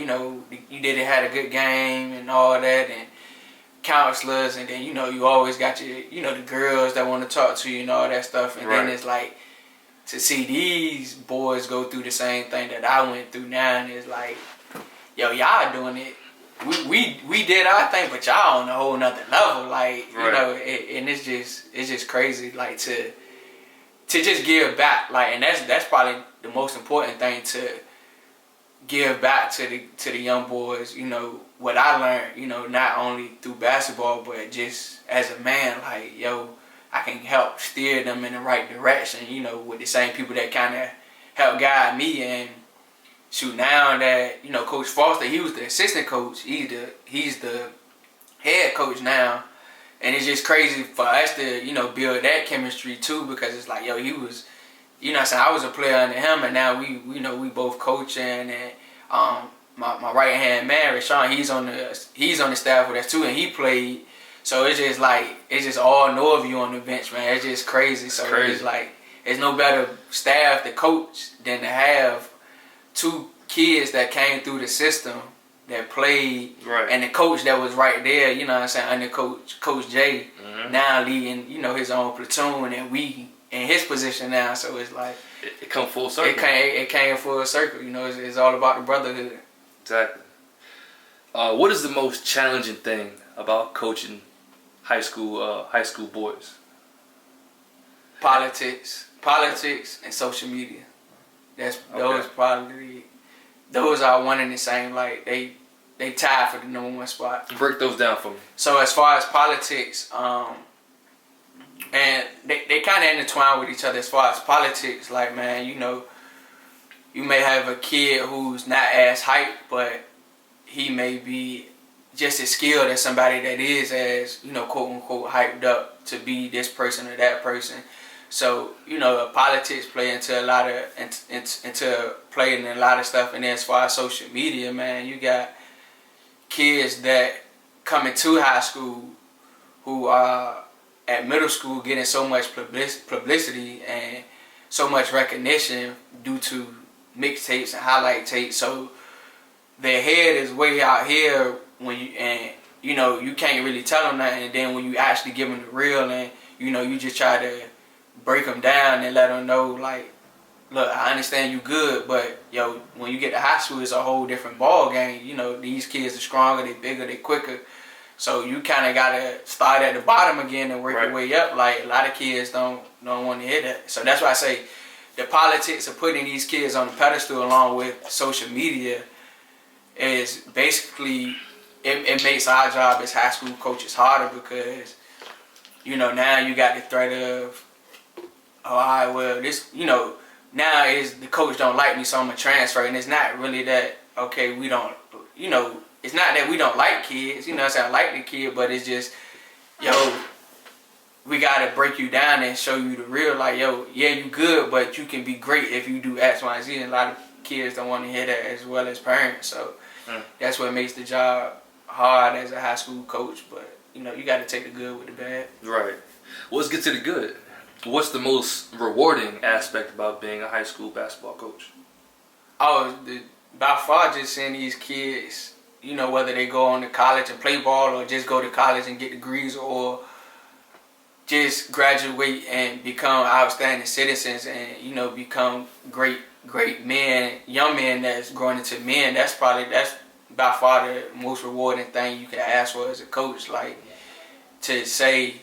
you didn't have a good game and all that, and counselors, and then, you always got your, the girls that want to talk to you and all that stuff, and then it's like, to see these boys go through the same thing that I went through now, and it's like, yo, y'all doing it. We did our thing, but y'all on a whole nother level, like, and it's just crazy, like, to just give back, like, and that's probably the most important thing, to give back to the young boys, what I learned, not only through basketball, but just as a man, like, yo, I can help steer them in the right direction, with the same people that kind of help guide me. And shoot, now that, Coach Foster, he was the assistant coach, he's the head coach now. And it's just crazy for us to, build that chemistry too, because it's like, yo, he was, I was a player under him, and now we both coaching, and my right hand man, Rashawn, he's on the staff with us too, and he played. So it's just like, it's just all Norview on the bench, man. It's just crazy. So it's like, it's no better staff to coach than to have 2 kids that came through the system, that played, and the coach that was right there, under Coach Jay, now leading, his own platoon, and we in his position now. So it's like, it come full circle. It came full circle. It's all about the brotherhood. Exactly. What is the most challenging thing about coaching high school boys? Politics, and social media. Those are one and the same. Like they tied for the number 1 spot. Break those down for me. So as far as politics, and they kind of intertwine with each other. As far as politics, like, man, you may have a kid who's not as hyped, but he may be just as skilled as somebody that is as, quote unquote hyped up to be this person or that person. So, politics play into a lot of into playing in a lot of stuff. And then as far as social media, man, you got kids that come into high school who are at middle school getting so much publicity and so much recognition due to mixtapes and highlight tapes. So their head is way out here when you can't really tell them nothing. And then when you actually give them the real and you just try to break them down and let them know, like, look, I understand you good, but when you get to high school, it's a whole different ball game. These kids are stronger, they bigger, they quicker. So you kind of gotta start at the bottom again and work your way up. Like, a lot of kids don't want to hear that. So that's why I say the politics of putting these kids on the pedestal along with social media is basically it makes our job as high school coaches harder because now you got the threat of, oh, all right, well, this, now is the coach don't like me, so I'm going to transfer. And it's not really that, okay, we don't, it's not that we don't like kids. I like the kid, but it's just, we got to break you down and show you the real, like, yeah, you good, but you can be great if you do X, Y, and Z. And a lot of kids don't want to hear that as well as parents. So that's what makes the job hard as a high school coach. But, you got to take the good with the bad. Right. Well, let's get to the good. What's the most rewarding aspect about being a high school basketball coach? Oh, by far just seeing these kids, whether they go on to college and play ball or just go to college and get degrees or just graduate and become outstanding citizens and, become great men, young men that's growing into men. That's by far the most rewarding thing you can ask for as a coach. Like, to say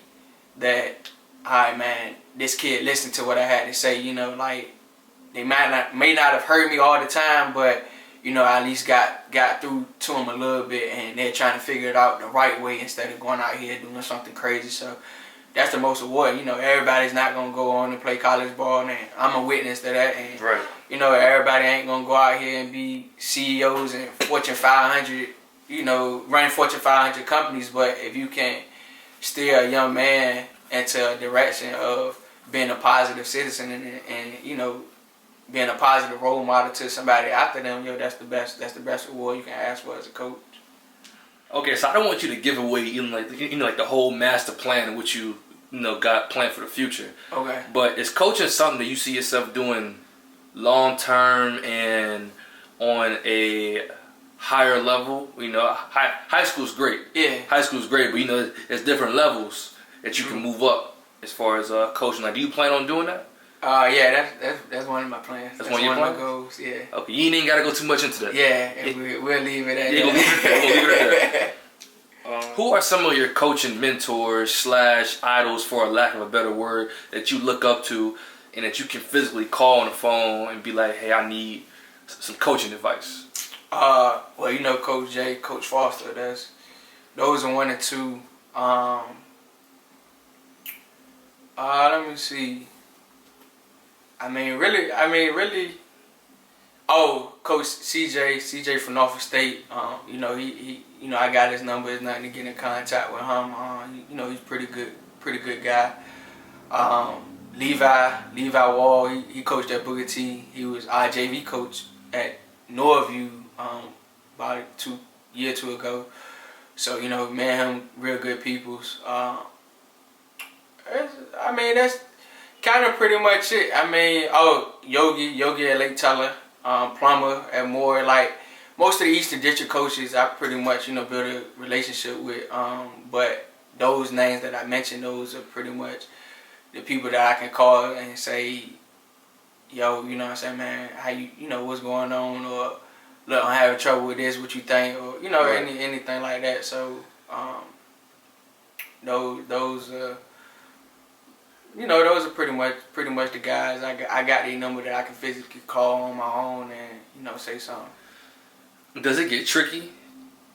that, all right, man, this kid listened to what I had to say, like, they may not have heard me all the time, but, I at least got through to them a little bit, and they're trying to figure it out the right way instead of going out here doing something crazy. So that's the most rewarding. Everybody's not going to go on and play college ball, and I'm a witness to that. And, everybody ain't going to go out here and be CEOs and Fortune 500, running Fortune 500 companies. But if you can steer a young man into a direction of being a positive citizen and being a positive role model to somebody after them, that's the best reward you can ask for as a coach. Okay, so I don't want you to give away like the whole master plan of what you got planned for the future. Okay. But is coaching something that you see yourself doing long term and on a higher level? High school's great. Yeah. High school's great, but there's different levels that you can move up as far as coaching. Like, do you plan on doing that? Yeah, that's one of my plans. That's one of my goals. Yeah. Okay, you ain't gotta go too much into that. Yeah, we'll leave it at that. We'll leave it at that. Who are some of your coaching mentors / idols, for a lack of a better word, that you look up to and that you can physically call on the phone and be like, hey, I need some coaching advice? Well, Coach J, Coach Foster. Those are one or two. Let me see. I mean, really. Oh, Coach CJ from Norfolk State. He I got his number. It's nothing to get in contact with him. He's pretty good guy. Levi Wall. He coached at Booker T. He was our JV coach at Norview about a year or two ago. So me and him, real good peoples. That's kind of pretty much it. Yogi at Lake Teller, Plumber at Moore. Like, most of the Eastern District coaches, I pretty much, build a relationship with. But those names that I mentioned, those are pretty much the people that I can call and say, yo, what I'm saying, man, how what's going on? Or, look, I'm having trouble with this, what you think? Or, anything like that. So, those are pretty much the guys. I got their number that I can physically call on my own and say something. Does it get tricky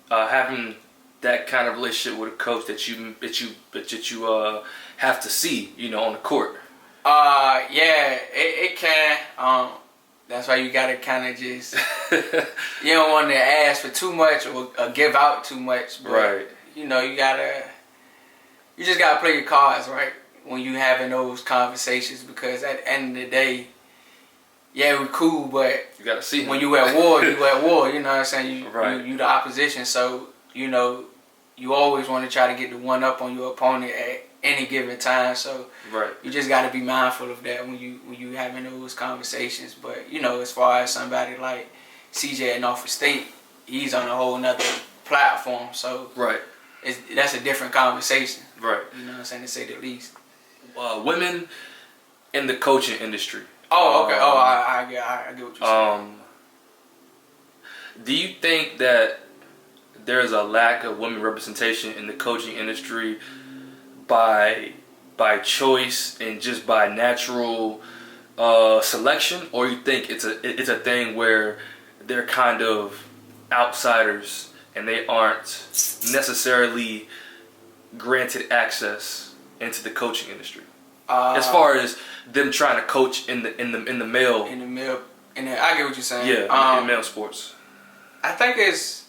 having that kind of relationship with a coach that you have to see on the court? Yeah, it can. That's why you gotta kind of just you don't want to ask for too much or give out too much. But, right. You know, you just gotta play your cards right when you having those conversations, because at the end of the day, yeah, we cool, but you gotta see when you at war, you at war. You know what I'm saying? You the opposition, so you know you always want to try to get the one up on your opponent at any given time. So you just got to be mindful of that when you having those conversations. But you know, as far as somebody like CJ at Norfolk State, he's on a whole nother platform. So that's a different conversation. Right. You know what I'm saying, to say the least. Women in the coaching industry. Oh, okay. I get what you're saying. Do you think that there's a lack of women representation in the coaching industry by choice and just by natural selection, or you think it's a thing where they're kind of outsiders and they aren't necessarily granted access into the coaching industry? As far as them trying to coach in the male, I get what you're saying. Yeah, in male sports. I think it's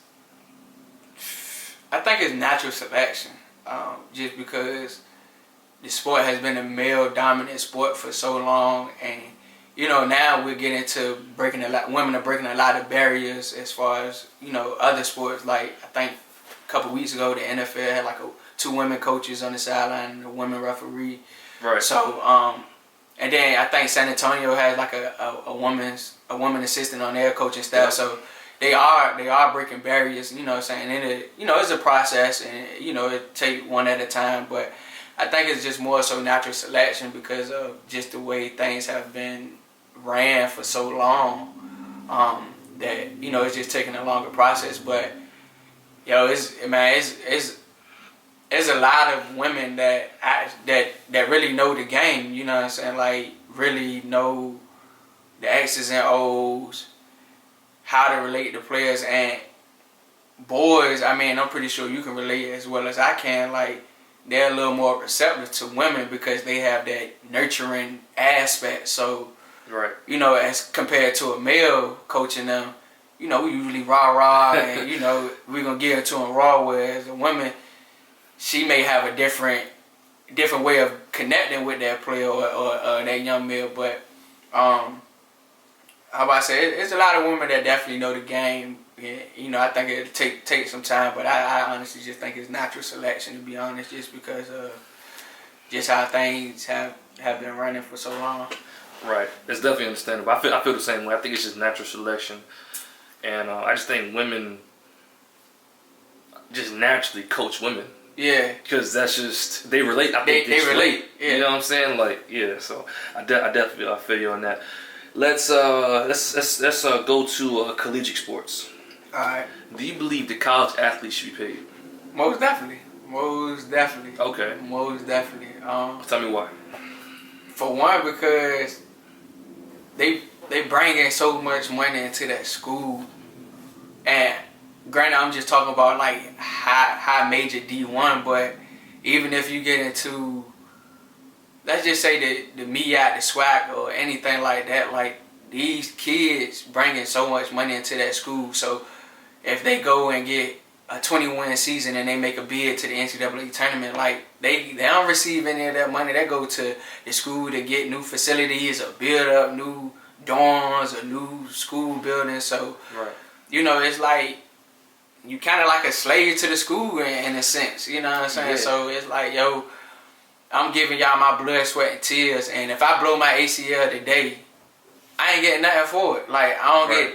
natural selection, just because the sport has been a male dominant sport for so long, and you know now we're getting to women are breaking a lot of barriers as far as, you know, other sports. Like I think a couple weeks ago the NFL had like 2 women coaches on the sideline and a women referee. Right. So and then I think San Antonio has like a woman assistant on their coaching staff. Yeah. So they are breaking barriers, you know what I'm saying? And it's a process, and you know it take one at a time, but I think it's just more so natural selection because of just the way things have been ran for so long, that you know it's just taking a longer process. But it's a lot of women that really know the game, you know what I'm saying? Like really know the X's and O's, how to relate to players. And boys, I mean, I'm pretty sure you can relate as well as I can. Like they're a little more receptive to women because they have that nurturing aspect. So, you know, as compared to a male coaching them, you know, we usually rah and you know we're gonna get into them raw. Whereas a woman, she may have a different way of connecting with that player or that young male. But how about I say, it's a lot of women that definitely know the game. Yeah, you know, I think it'll take some time, but I honestly just think it's natural selection, to be honest, just because of just how things have been running for so long. Right, it's definitely understandable. I feel the same way. I think it's just natural selection, and I just think women just naturally coach women. Yeah, because that's just they relate. I think they relate. Yeah. You know what I'm saying? Like, yeah. So I definitely feel you on that. Let's go to collegiate sports. All right. Do you believe the college athletes should be paid? Most definitely. Okay. Most definitely. Tell me why. For one, because they bring in so much money into that school, and granted, I'm just talking about like high major D1, but even if you get into, let's just say the MEAC, the SWAC, or anything like that, like these kids bringing so much money into that school. So if they go and get a 20-win season and they make a bid to the NCAA tournament, like they don't receive any of that money. That go to the school to get new facilities or build up new dorms or new school buildings. So you know, it's like you kind of like a slave to the school in a sense. You know what I'm saying? Yeah. So it's like, yo, I'm giving y'all my blood, sweat, and tears, and if I blow my ACL today, I ain't getting nothing for it. Like, I don't get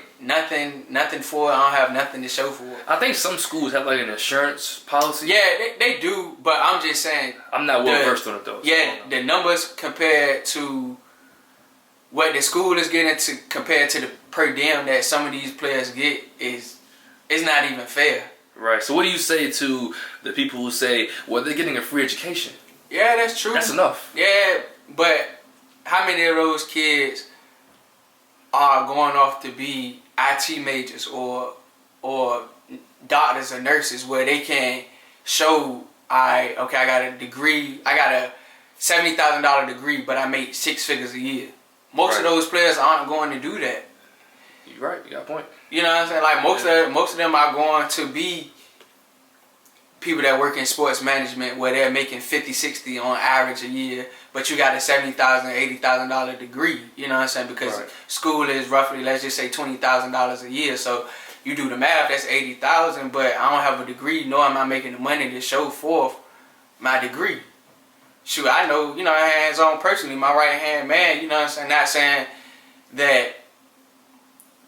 nothing for it. I don't have nothing to show for it. I think some schools have like an insurance policy. Yeah, they do, but I'm just saying. I'm not well versed on it though. Yeah, the numbers compared to what the school is getting compared to the per diem that some of these players get is not even fair. Right. So what do you say to the people who say, well, they're getting a free education? Yeah, that's true. That's enough. Yeah, but how many of those kids are going off to be IT majors or doctors or nurses where they can show, I got a degree, I got a $70,000 degree, but I make 6 figures a year. Most of those players aren't going to do that. You're right. You got a point. You know what I'm saying? Like most of them are going to be people that work in sports management where they're making 50, 60 on average a year, but you got a $70,000, $80,000 degree. You know what I'm saying? Because school is roughly, let's just say $20,000 a year. So you do the math, that's 80,000. But I don't have a degree, nor am I making the money to show forth my degree. Shoot, I know, you know, hands on personally, my right hand man. You know what I'm saying? Not saying that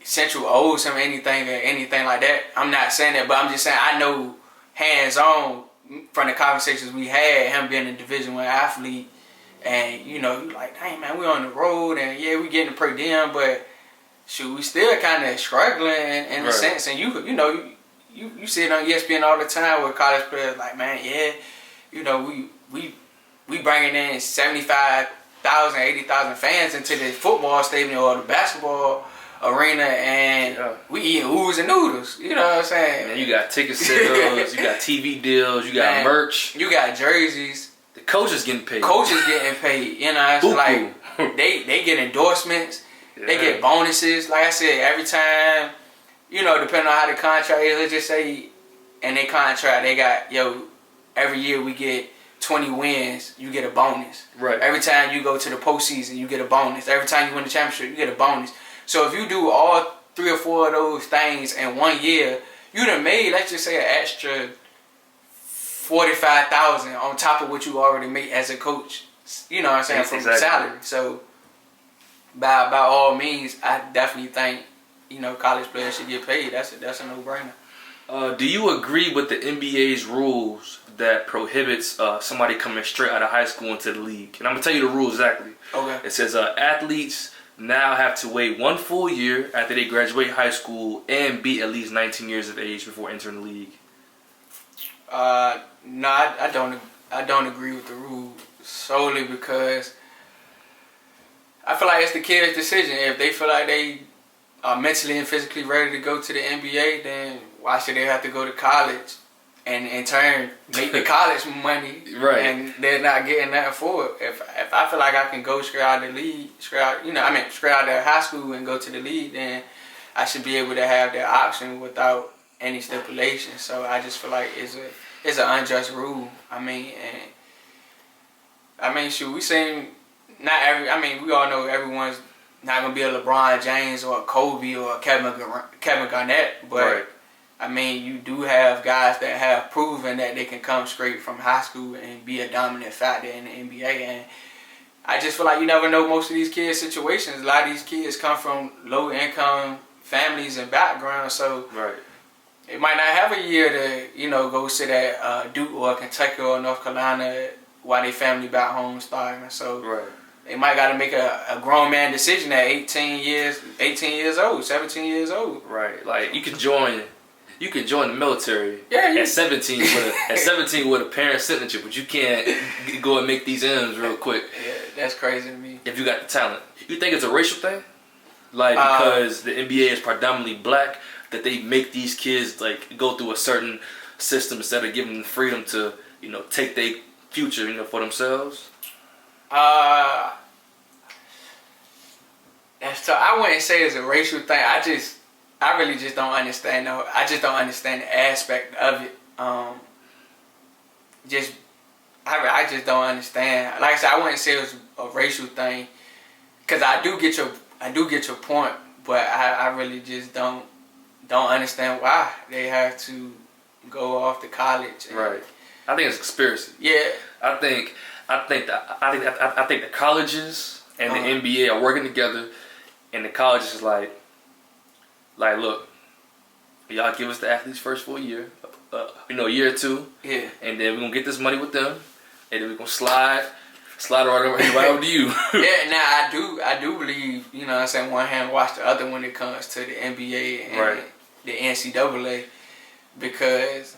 Central owes him anything or anything like that. I'm not saying that, but I'm just saying I know hands on from the conversations we had, him being a Division I athlete, and you know, like, dang man, we on the road, and yeah, we getting the per diem, but shoot, we still kind of struggling in a sense. And you know, you see it on ESPN all the time with college players, like, man, yeah, you know, we bringing in 75,000, 80,000 fans into the football stadium or the basketball arena, and we eating oohs and noodles. You know what I'm saying? Man, you got ticket sales, you got TV deals, you got merch, you got jerseys. The coaches getting paid. You know, it's like they get endorsements, they get bonuses. Like I said, every time, you know, depending on how the contract is, let's just say in their contract they got, every year we get 20 wins, you get a bonus. Right. Every time you go to the postseason, you get a bonus. Every time you win the championship, you get a bonus. So if you do all 3 or 4 of those things in 1 year, you done made, let's just say, an extra 45,000 on top of what you already made as a coach. You know what I'm saying? From salary. So by all means, I definitely think, you know, college players should get paid. That's a no-brainer. Do you agree with the NBA's rules that prohibits somebody coming straight out of high school into the league? And I'm gonna tell you the rules exactly. Okay. It says athletes now have to wait 1 full year after they graduate high school and be at least 19 years of age before entering the league. No, I don't agree with the rule solely because I feel like it's the kid's decision. If they feel like they are mentally and physically ready to go to the NBA, then why should they have to go to college and in turn make the college money, and they're not getting nothing for it? If I feel like I can go straight out of the league, straight out of high school and go to the league, then I should be able to have that option without any stipulation. So I just feel like it's an unjust rule. Shoot, we all know everyone's not gonna be a LeBron James or a Kobe or a Kevin Garnett, but you do have guys that have proven that they can come straight from high school and be a dominant factor in the NBA. And I just feel like you never know most of these kids' situations. A lot of these kids come from low income families and backgrounds, so they might not have a year to, you know, go sit at Duke or Kentucky or North Carolina while their family back home starting. So they might got to make a grown man decision at 18 years old, 17 years old. Right. Like you can join the military at 17 with a parent signature, but you can't go and make these M's real quick. Yeah, that's crazy to me. If you got the talent. You think it's a racial thing? Like because the NBA is predominantly black, that they make these kids like go through a certain system instead of giving them the freedom to, you know, take their future, you know, for themselves? That's tough. I wouldn't say it's a racial thing. I really just don't understand. I just don't understand the aspect of it. I just don't understand. Like I said, I wouldn't say it was a racial thing, because I do get your point, but I really just don't understand why they have to go off to college. Right. I think it's a conspiracy. Yeah. I think the colleges and the NBA are working together, and the colleges is like, look, y'all give us the athletes first for a year, a year or two, and then we're gonna get this money with them, and then we're gonna slide right over to you. Yeah, now I do believe, you know what I'm saying, one hand wash the other when it comes to the NBA and the NCAA, because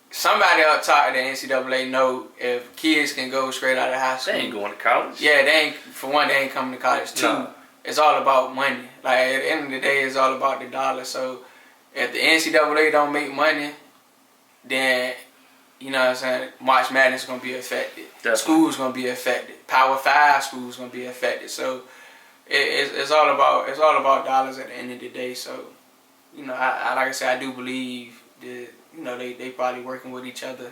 somebody up top of the NCAA know if kids can go straight out of high school. They ain't going to college. Yeah, they ain't coming to college. Two, it's all about money. Like at the end of the day, it's all about the dollar. So if the NCAA don't make money, then, you know what I'm saying, March Madness is gonna be affected. Definitely. School's gonna be affected. Power 5 schools gonna be affected. So It's all about dollars at the end of the day. So, I like I said, I do believe that they probably working with each other.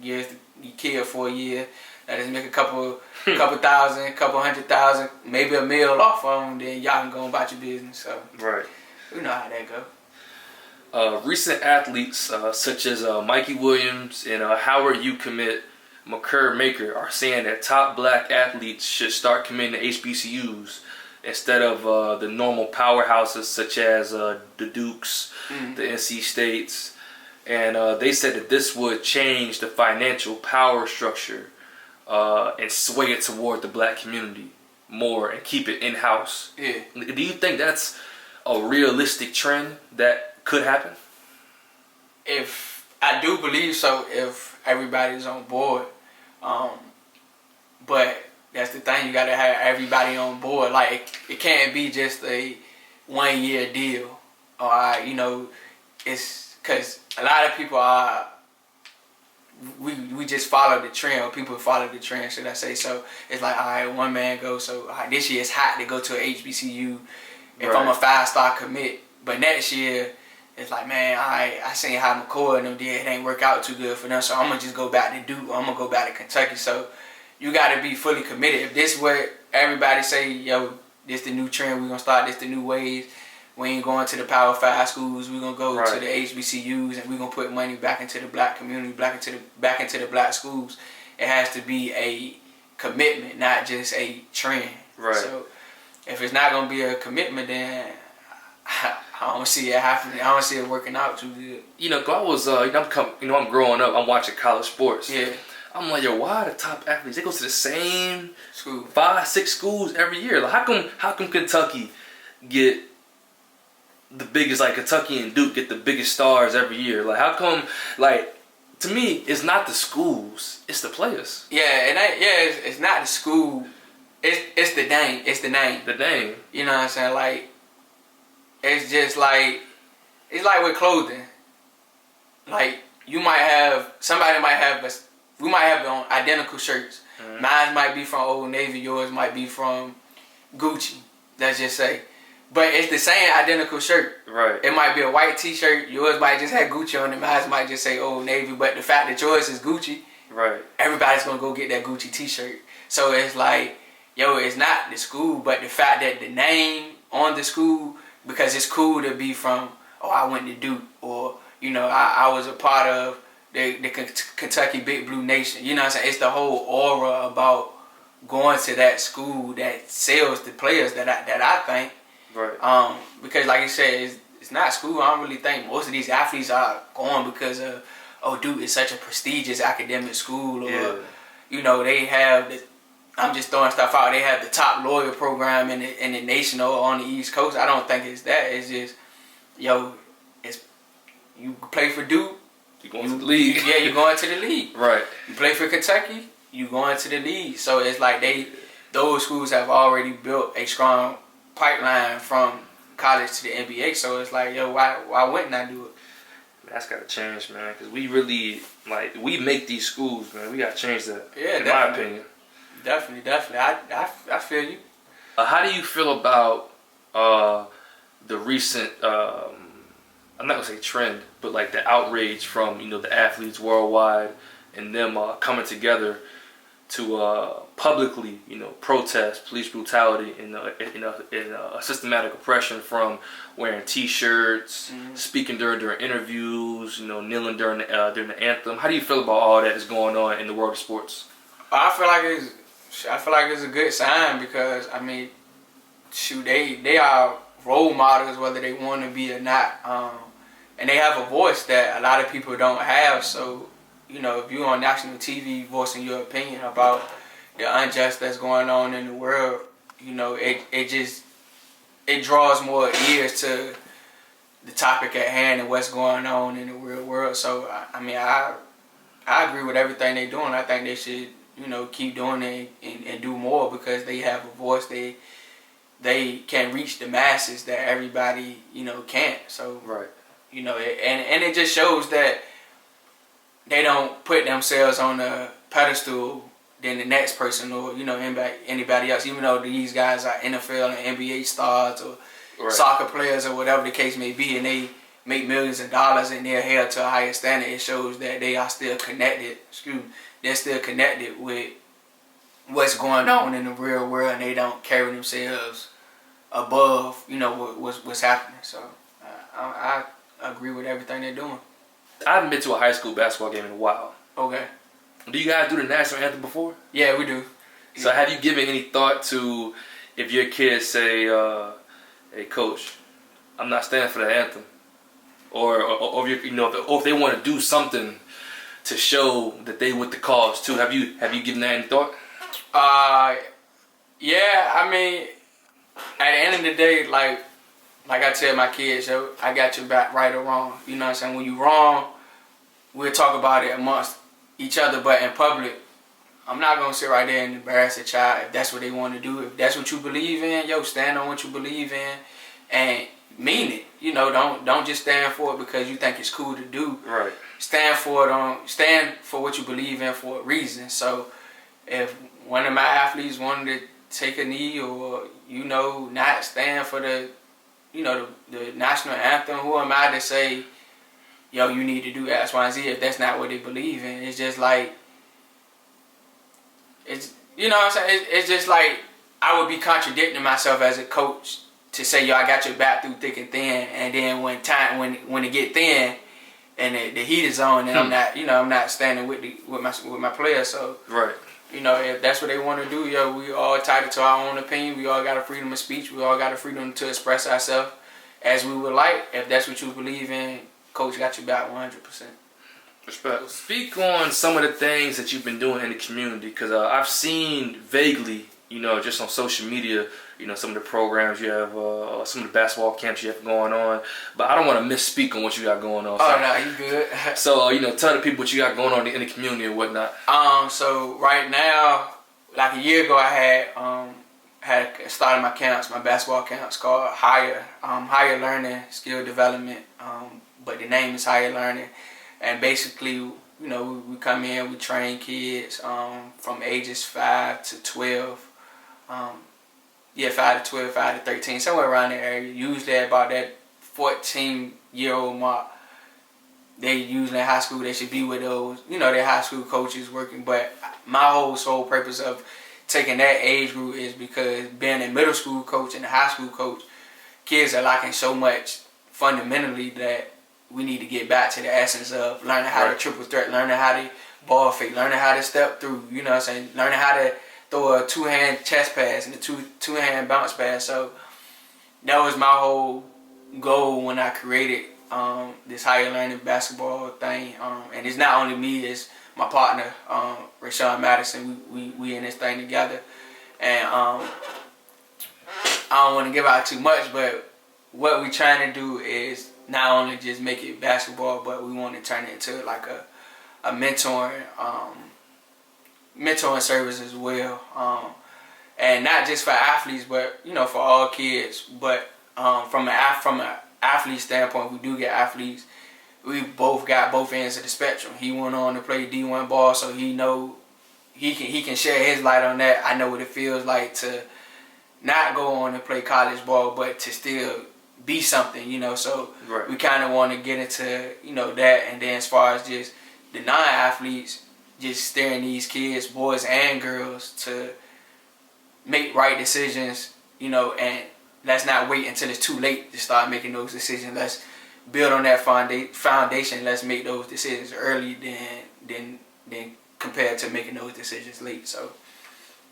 Years the kid for a year, that is make a couple thousand, couple $100,000, maybe $1 million off of them. Then y'all can go about your business. So Right. you know how that go. Recent athletes such as Mikey Williams and Howard U commit McCurr Maker are saying that top black athletes should start committing to HBCUs instead of the normal powerhouses such as the Dukes, the NC States. And they said that this would change the financial power structure and sway it toward the black community more and keep it in-house. Yeah. Do you think that's a realistic trend that could happen? If I do believe so, if everybody's on board, but that's the thing, you gotta have everybody on board. Like it can't be just a 1 year deal. It's because a lot of people are. We just follow the trend, or people follow the trend, should I say? So it's like, all right, one man goes. So all right, this year it's hot to go to a HBCU. If I'm a 5-star commit, but next year it's like, man, I seen how McCoy and them did. It ain't work out too good for them, so I'm gonna just go back to Duke. Or I'm gonna go back to Kentucky. So you gotta be fully committed. If this what everybody say, yo, this the new trend. We gonna start this the new ways. We ain't going to the Power 5 schools. We gonna go to the HBCUs, and we gonna put money back into the black community, back into the black schools. It has to be a commitment, not just a trend. Right. So if it's not gonna be a commitment, then I don't see it happening. I don't see it working out too good. I was, I'm growing up. I'm watching college sports. Yeah. I'm like, yo, why the top athletes? They go to the same School. 5-6 schools every year. Like, how come Kentucky get the biggest, like Kentucky and Duke get the biggest stars every year? Like, how come, like, to me, it's not the schools, it's the players. Yeah, it's not the school. It's the name. It's the name. The name. You know what I'm saying? Like, it's just like, it's like with clothing. Like, we might have on identical shirts. Mm-hmm. Mine might be from Old Navy, yours might be from Gucci, let's just say. But it's the same identical shirt. Right. It might be a white t-shirt, yours might just have Gucci on it, mine might just say Old Navy, but the fact that yours is Gucci, right, everybody's gonna go get that Gucci t-shirt. So it's like, yo, it's not the school, but the fact that the name on the school, because it's cool to be from, I went to Duke, or, I was a part of the Kentucky Big Blue Nation. You know what I'm saying? It's the whole aura about going to that school that sells the players that I think. Right. Because like you said, it's not school. I don't really think most of these athletes are going because of, Duke is such a prestigious academic school, or, they have I'm just throwing stuff out. They have the top lawyer program in the nation or on the East Coast. I don't think it's that. It's just, you play for Duke, you're going to the league. Yeah, you're going to the league. Right. You play for Kentucky, you going to the league. So it's like those schools have already built a strong pipeline from college to the NBA. So it's like, why wouldn't I do it? That's got to change, man, because we really, we make these schools, man. We got to change that, in my opinion. Definitely. I feel you. How do you feel about the recent, I'm not going to say trend, but like the outrage from, the athletes worldwide and them coming together to publicly, protest police brutality and systematic oppression, from wearing T-shirts, speaking during interviews, kneeling during the anthem? How do you feel about all that is going on in the world of sports? I feel like it's a good sign, because they are role models whether they want to be or not, and they have a voice that a lot of people don't have. So if you're on national TV voicing your opinion about the unjust that's going on in the world, it draws more ears to the topic at hand and what's going on in the real world. So I agree with everything they're doing. I think they should keep doing it and do more, because they have a voice. They can reach the masses that everybody can't. So right. And it just shows that they don't put themselves on a pedestal than the next person or anybody else. Even though these guys are NFL and NBA stars or soccer players or whatever the case may be, and they make millions of dollars and they're held to a higher standard, it shows that they are still connected. They're still connected with what's going on in the real world, and they don't carry themselves above what's happening. So I agree with everything they're doing. I haven't been to a high school basketball game in a while. Okay. Do you guys do the national anthem before? Yeah, we do. So have you given any thought to if your kids say, "Hey, coach, I'm not standing for the anthem," or if they want to do something to show that they with the cause too? Have you given that any thought? Yeah. I mean, at the end of the day, like I tell my kids, yo, I got your back, right or wrong. You know what I'm saying? When you wrong, we'll talk about it amongst each other, but in public, I'm not gonna sit right there and embarrass a child if that's what they want to do. If that's what you believe in, yo, stand on what you believe in and mean it. Don't just stand for it because you think it's cool to do. Right. Stand for it. Stand for what you believe in for a reason. So if one of my athletes wanted to take a knee or not stand for the national anthem, who am I to say, yo, you need to do X, Y, and Z if that's not what they believe in? It's just like, it's, what I'm saying? It's just like, I would be contradicting myself as a coach to say, yo, I got your back through thick and thin, and then when it get thin and the heat is on, and I'm not standing with my players. So right. If that's what they want to do, yo, we all entitled to our own opinion. We all got a freedom of speech. We all got a freedom to express ourselves as we would like. If that's what you believe in, coach got your back 100%. Respect. Speak on some of the things that you've been doing in the community, because I've seen vaguely, just on social media, some of the programs you have, some of the basketball camps you have going on. But I don't want to misspeak on what you got going on. So, oh, no, you good. So, tell the people what you got going on in the community and whatnot. So right now, like a year ago, I had started my camps, my basketball camps called Higher Learning Skill Development. But the name is Higher Learning, and basically, we come in, we train kids from ages 5 to 12. 5 to 12, 5 to 13, somewhere around the area. Usually about that 14-year-old mark. They usually in high school, they should be with those, their high school coaches working. But my sole purpose of taking that age group is because being a middle school coach and a high school coach, kids are lacking so much fundamentally that we need to get back to the essence of learning how to triple threat, learning how to ball fake, learning how to step through, learning how to throw a two-hand chest pass and a two-hand bounce pass. So that was my whole goal when I created this higher learning basketball thing. And it's not only me, it's my partner, Raekwon Madison. We in this thing together. And I don't want to give out too much, but what we trying to do is not only just make it basketball, but we want to turn it into like a mentoring service as well, and not just for athletes, but for all kids. But from an athlete standpoint, we do get athletes. We both got both ends of the spectrum. He went on to play D1 ball, so he can share his light on that. I know what it feels like to not go on and play college ball, but to still be something, So right. We kind of want to get into that, and then as far as just the non-athletes, just steering these kids, boys and girls, to make right decisions, and let's not wait until it's too late to start making those decisions. Let's build on that foundation. Let's make those decisions early than compared to making those decisions late. So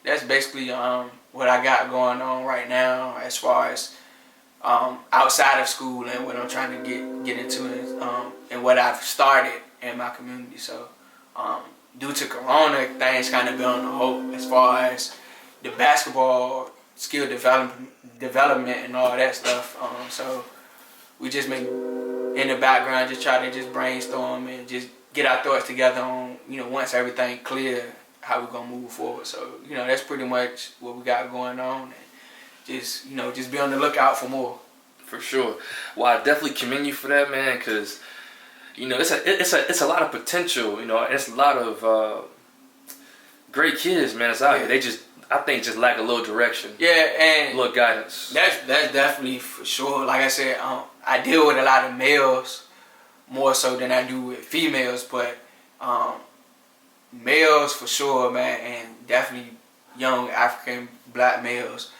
that's basically what I got going on right now as far as outside of school and what I'm trying to get into and what I've started in my community. So due to Corona, things kind of been on the hold as far as the basketball skill development and all that stuff. So we just been in the background, just try to just brainstorm and just get our thoughts together on, once everything clear, how we're gonna move forward. So, that's pretty much what we got going on. And just be on the lookout for more. For sure. Well, I definitely commend you for that, man, because it's a lot of potential, and it's a lot of great kids, man. It's out here. They just, I think, just lack a little direction. Yeah, and a little guidance. That's definitely for sure. Like I said, I deal with a lot of males more so than I do with females, but males for sure, man, and definitely young African black males.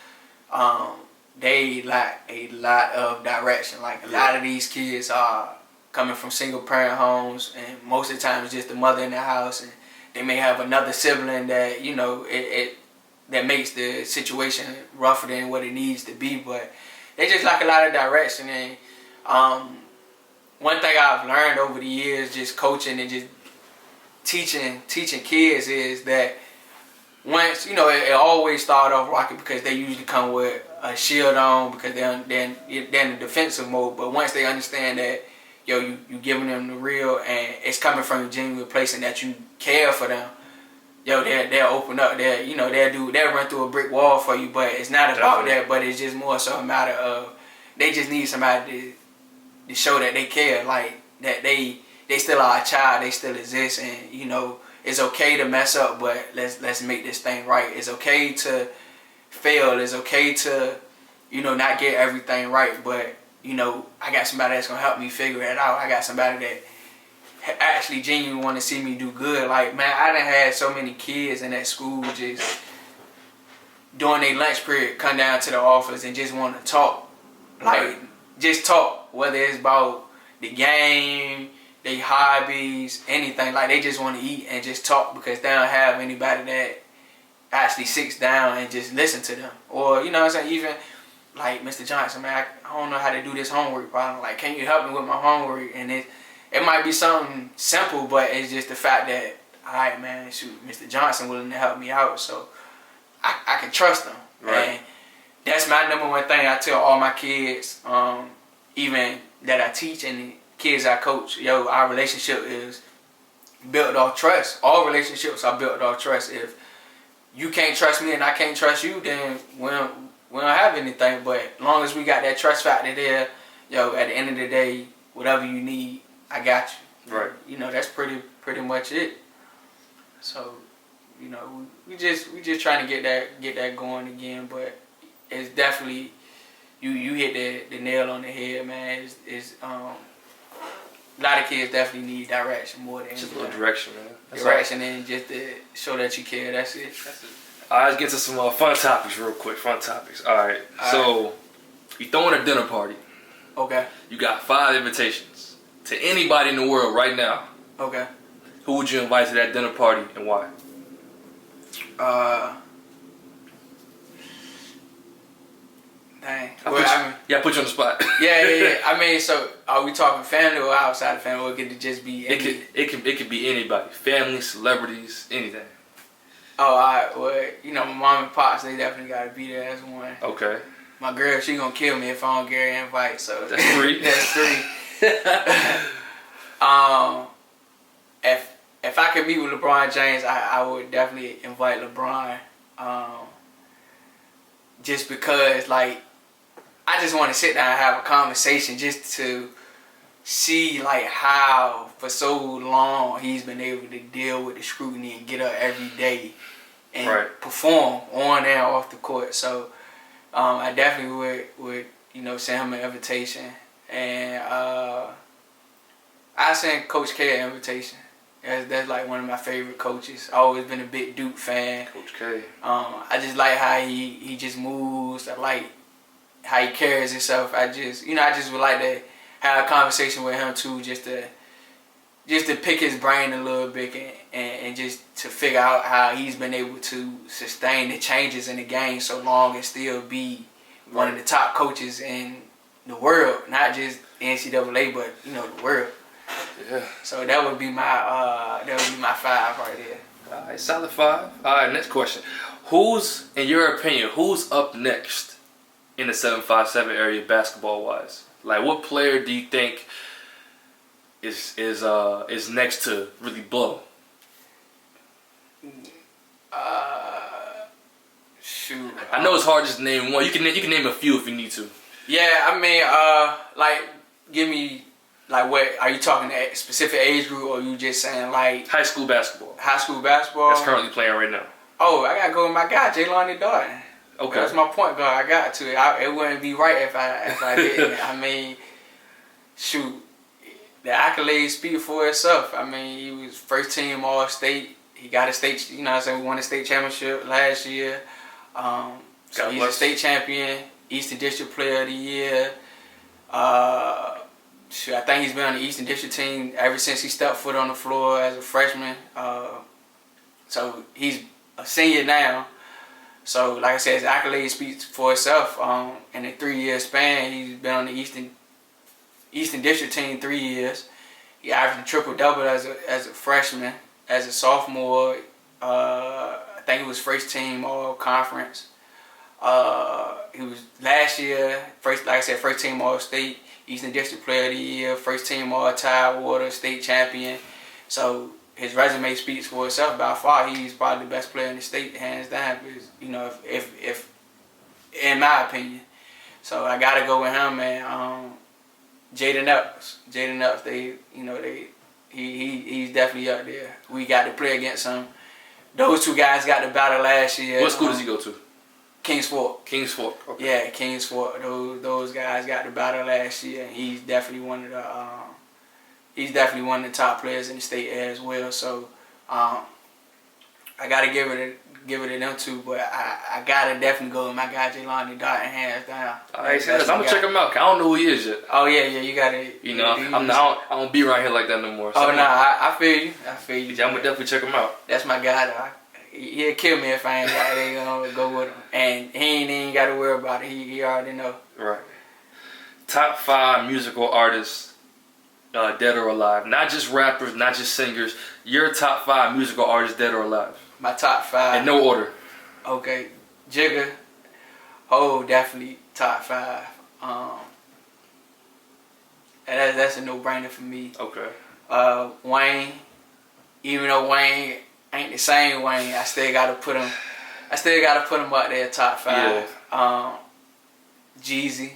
They lack a lot of direction. Like a lot of these kids are coming from single parent homes, and most of the time it's just the mother in the house, and they may have another sibling that that makes the situation rougher than what it needs to be. But they just lack a lot of direction. And one thing I've learned over the years, just coaching and just teaching kids, is that once, it always start off rocky because they usually come with a shield on because they're in the defensive mode. But once they understand that, you giving them the real and it's coming from a genuine place and that you care for them, they'll open up. They'll run through a brick wall for you. But it's not about that. But it's just more so a matter of they just need somebody to show that they care, like that they still are a child, they still exist, and it's okay to mess up, but let's make this thing right. It's okay to fail. It's okay to not get everything right, but I got somebody that's gonna help me figure it out. I got somebody that actually genuinely want to see me do good. Like, man, I done had so many kids in that school just during their lunch period come down to the office and just want to talk, like just talk, whether it's about the game, their hobbies, anything. Like, they just want to eat and just talk because they don't have anybody that actually sits down and just listen to them. Or, what I'm saying, even like, Mr. Johnson, man, I don't know how to do this homework problem. Like, can you help me with my homework? And it might be something simple, but it's just the fact that, all right, man, shoot, Mr. Johnson willing to help me out, so I can trust him. Right. And that's my number one thing I tell all my kids, even that I teach and the kids I coach. Our relationship is built off trust. All relationships are built off trust. If you can't trust me and I can't trust you, then we don't have anything. But as long as we got that trust factor there, at the end of the day, whatever you need, I got you. Right. That's pretty much it. So, we just trying to get that going again. But it's definitely you hit the nail on the head, man. It's a lot of kids definitely need direction more than just a little direction, man. Direction and just to show that you care. That's it. All right, let's get to some fun topics real quick. Fun topics. All right. So, you throwing a dinner party. Okay. You got 5 invitations to anybody in the world right now. Okay. Who would you invite to that dinner party and why? Dang. I put you on the spot. Yeah. I mean, so are we talking family or outside of family, or could it just be any? It could be anybody. Family, celebrities, anything. Oh, all right. Well, my mom and pops, they definitely got to be there. That's one. Okay. My girl, she gonna kill me if I don't get her invite. So that's 3. That's 3. If I could meet with LeBron James, I would definitely invite LeBron. Just because, like, I just want to sit down and have a conversation just to see, like, how for so long he's been able to deal with the scrutiny and get up every day and perform on and off the court. So I definitely would send him an invitation, and I send Coach K an invitation. That's like one of my favorite coaches. I've always been a big Duke fan. Coach K. I just like how he just moves. I like how he carries himself. I just would like to have a conversation with him too, just to pick his brain a little bit and just to figure out how he's been able to sustain the changes in the game so long and still be one of the top coaches in the world, not just NCAA, but the world. Yeah. So that would be my 5 right there. All right, solid 5. All right, next question. In your opinion, who's up next in the 757 area basketball wise? Like, what player do you think is next to really blow? Shoot. I know it's hard just to name one. You can name a few if you need to. Yeah, I mean, like, give me Like, what are you talking a specific age group, or you just saying like high school basketball? High school basketball. That's currently playing right now. Oh, I gotta go with my guy, Jaylon Darden. Okay, that's my point guard. I got to. It wouldn't be right if I didn't. I mean, shoot, the accolades speak for itself. I mean, he was first team All State. He got a state. You know what I'm saying? We won a state championship last year. So he's a state champion, Eastern District Player of the Year. Shoot, I think he's been on the Eastern District team ever since he stepped foot on the floor as a freshman. So he's a senior now. So, like I said, his accolade speaks for itself. In a 3-year span, he's been on the Eastern District team 3 years. He averaged a triple-double as a freshman. As a sophomore, I think he was first team All-Conference. He was last year, first team All-State, Eastern District Player of the Year, first team All-Tidewater, state champion. So his resume speaks for itself. By far, he's probably the best player in the state, hands down. Because, you know, if in my opinion, so I gotta go with him. And Jaden Epps, he's definitely up there. We got to play against him. Those two guys got the battle last year. What school does he go to? Kings Fork. Kings Fork. Okay. Yeah, Kings Fork. Those guys got the battle last year, and he's definitely one of the top players in the state as well. So I gotta give it to them two, but I gotta definitely go with my guy Jaylon Darden, hands down. Alright, I'm gonna check him out. I don't know who he is yet. Oh yeah, you gotta. You know, I don't be around here like that no more. So I feel you. Yeah, I'm gonna definitely check him out. That's my guy though. He'll kill me if I ain't got they gonna go with him, and he ain't even got to worry about it. He already know. Right. Top 5 musical artists, dead or alive. Not just rappers, not just singers. Your top 5 musical artists, dead or alive. My top 5. In no order. Okay, Jigga. Oh, definitely top 5. And that's a no-brainer for me. Okay. Wayne. Even though Wayne ain't the same Wayne, I still gotta put him up there top 5. Yeah. Jeezy.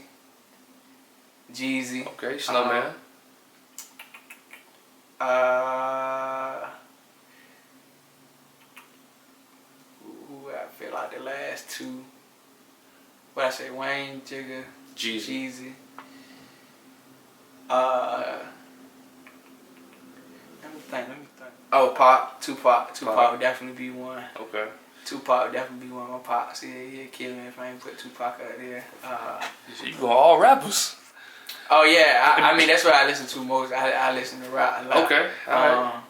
Okay, Snowman. Who I feel like the last two. What I say, Wayne, Jigga, Jeezy. Let me think. Oh, Tupac would definitely be one. Okay. Tupac would definitely be one. My pops, he'd kill me if I ain't put Tupac out there. You go all rappers. Oh yeah, I mean that's what I listen to most. I listen to rap a lot. Okay. All right.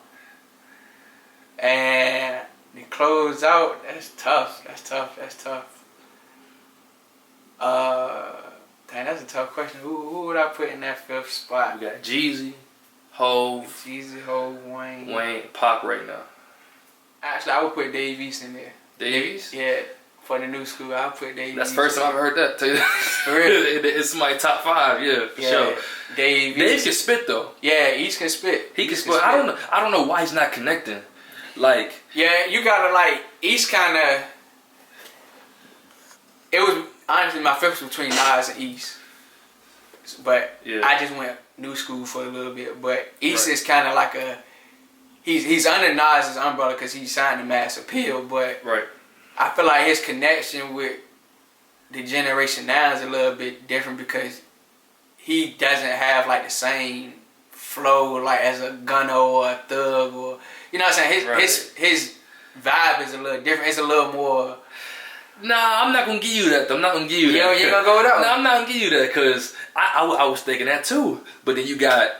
And to close out, that's tough. Dang, that's a tough question. Who would I put in that 5th spot? We got Jeezy, Hov, Wayne, Pac right now. Actually, I would put Dave East in there. Dave East? Yeah, for the new school, I'll put Dave East. That's the first time I've heard that. Tell you that. For real? It's my top 5, yeah, for sure. Dave can spit though. Yeah, East can spit. He can spit. I don't know why he's not connecting. Like, yeah, you gotta like East kind of. It was honestly my 5th between Nas and East, but yeah. I just went new school for a little bit. But East is kind of like he's under Nas's umbrella because he signed to Mass Appeal, but right. I feel like his connection with the generation now is a little bit different because he doesn't have like the same flow like as a Gunna or a Thug or you know what I'm saying. His vibe is a little different. It's a little more. Nah, I'm not gonna give you that though. I'm not gonna give you that. You gonna go with that? No, I'm not gonna give you that because I was thinking that too. But then you got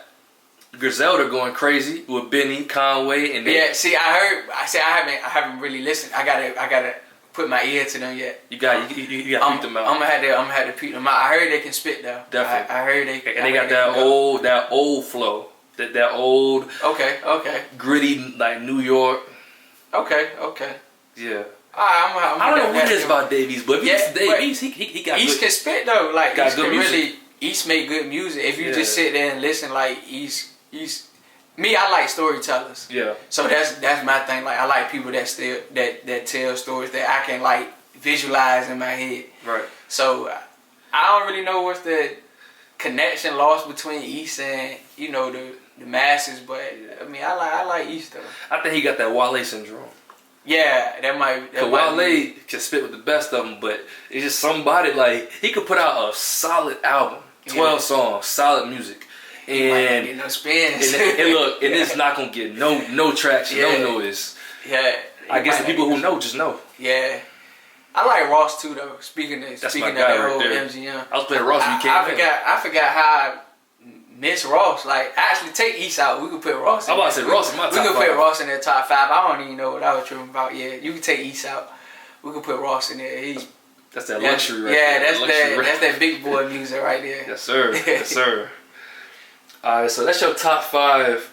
Griselda going crazy with Benny, Conway, and yeah. See, I haven't really listened. I gotta put my ear to them yet. You got to peep them out. I'm gonna have to peep them out. I heard they can spit though. Definitely. I heard they. And they got that old flow. That old. Okay. Gritty like New York. Okay. Yeah. I don't know what it is about Davies, but Davies, he got East good. can spit though. Like got East good can music. really East make good music. If you just sit there and listen, like East. Me, I like storytellers. Yeah. So that's my thing. Like I like people that tell stories that I can like visualize in my head. Right. So I don't really know what's the connection lost between East and the masses, but I mean I like East though. I think he got that Wale syndrome. Yeah, that might. Wale can spit with the best of them, but it's just somebody like he could put out a solid album, 12 songs, solid music, and get no spins. and look, and it's not gonna get no traction, no noise. Yeah, I guess the people who know just know. Yeah, I like Ross too though. Speaking of that whole MGM, I was playing Ross when you came in. I forgot how I miss Ross. Like, actually take East out. We could put Ross in. I'm about to say Ross in my top 5. We could put Ross in the top 5. I don't even know what I was tripping about. Yeah, you can take East out. We could put Ross in there. That's that luxury right there. Yeah, that's that big boy music right there. Yes, sir. Yes, sir. All right, so that's your top 5.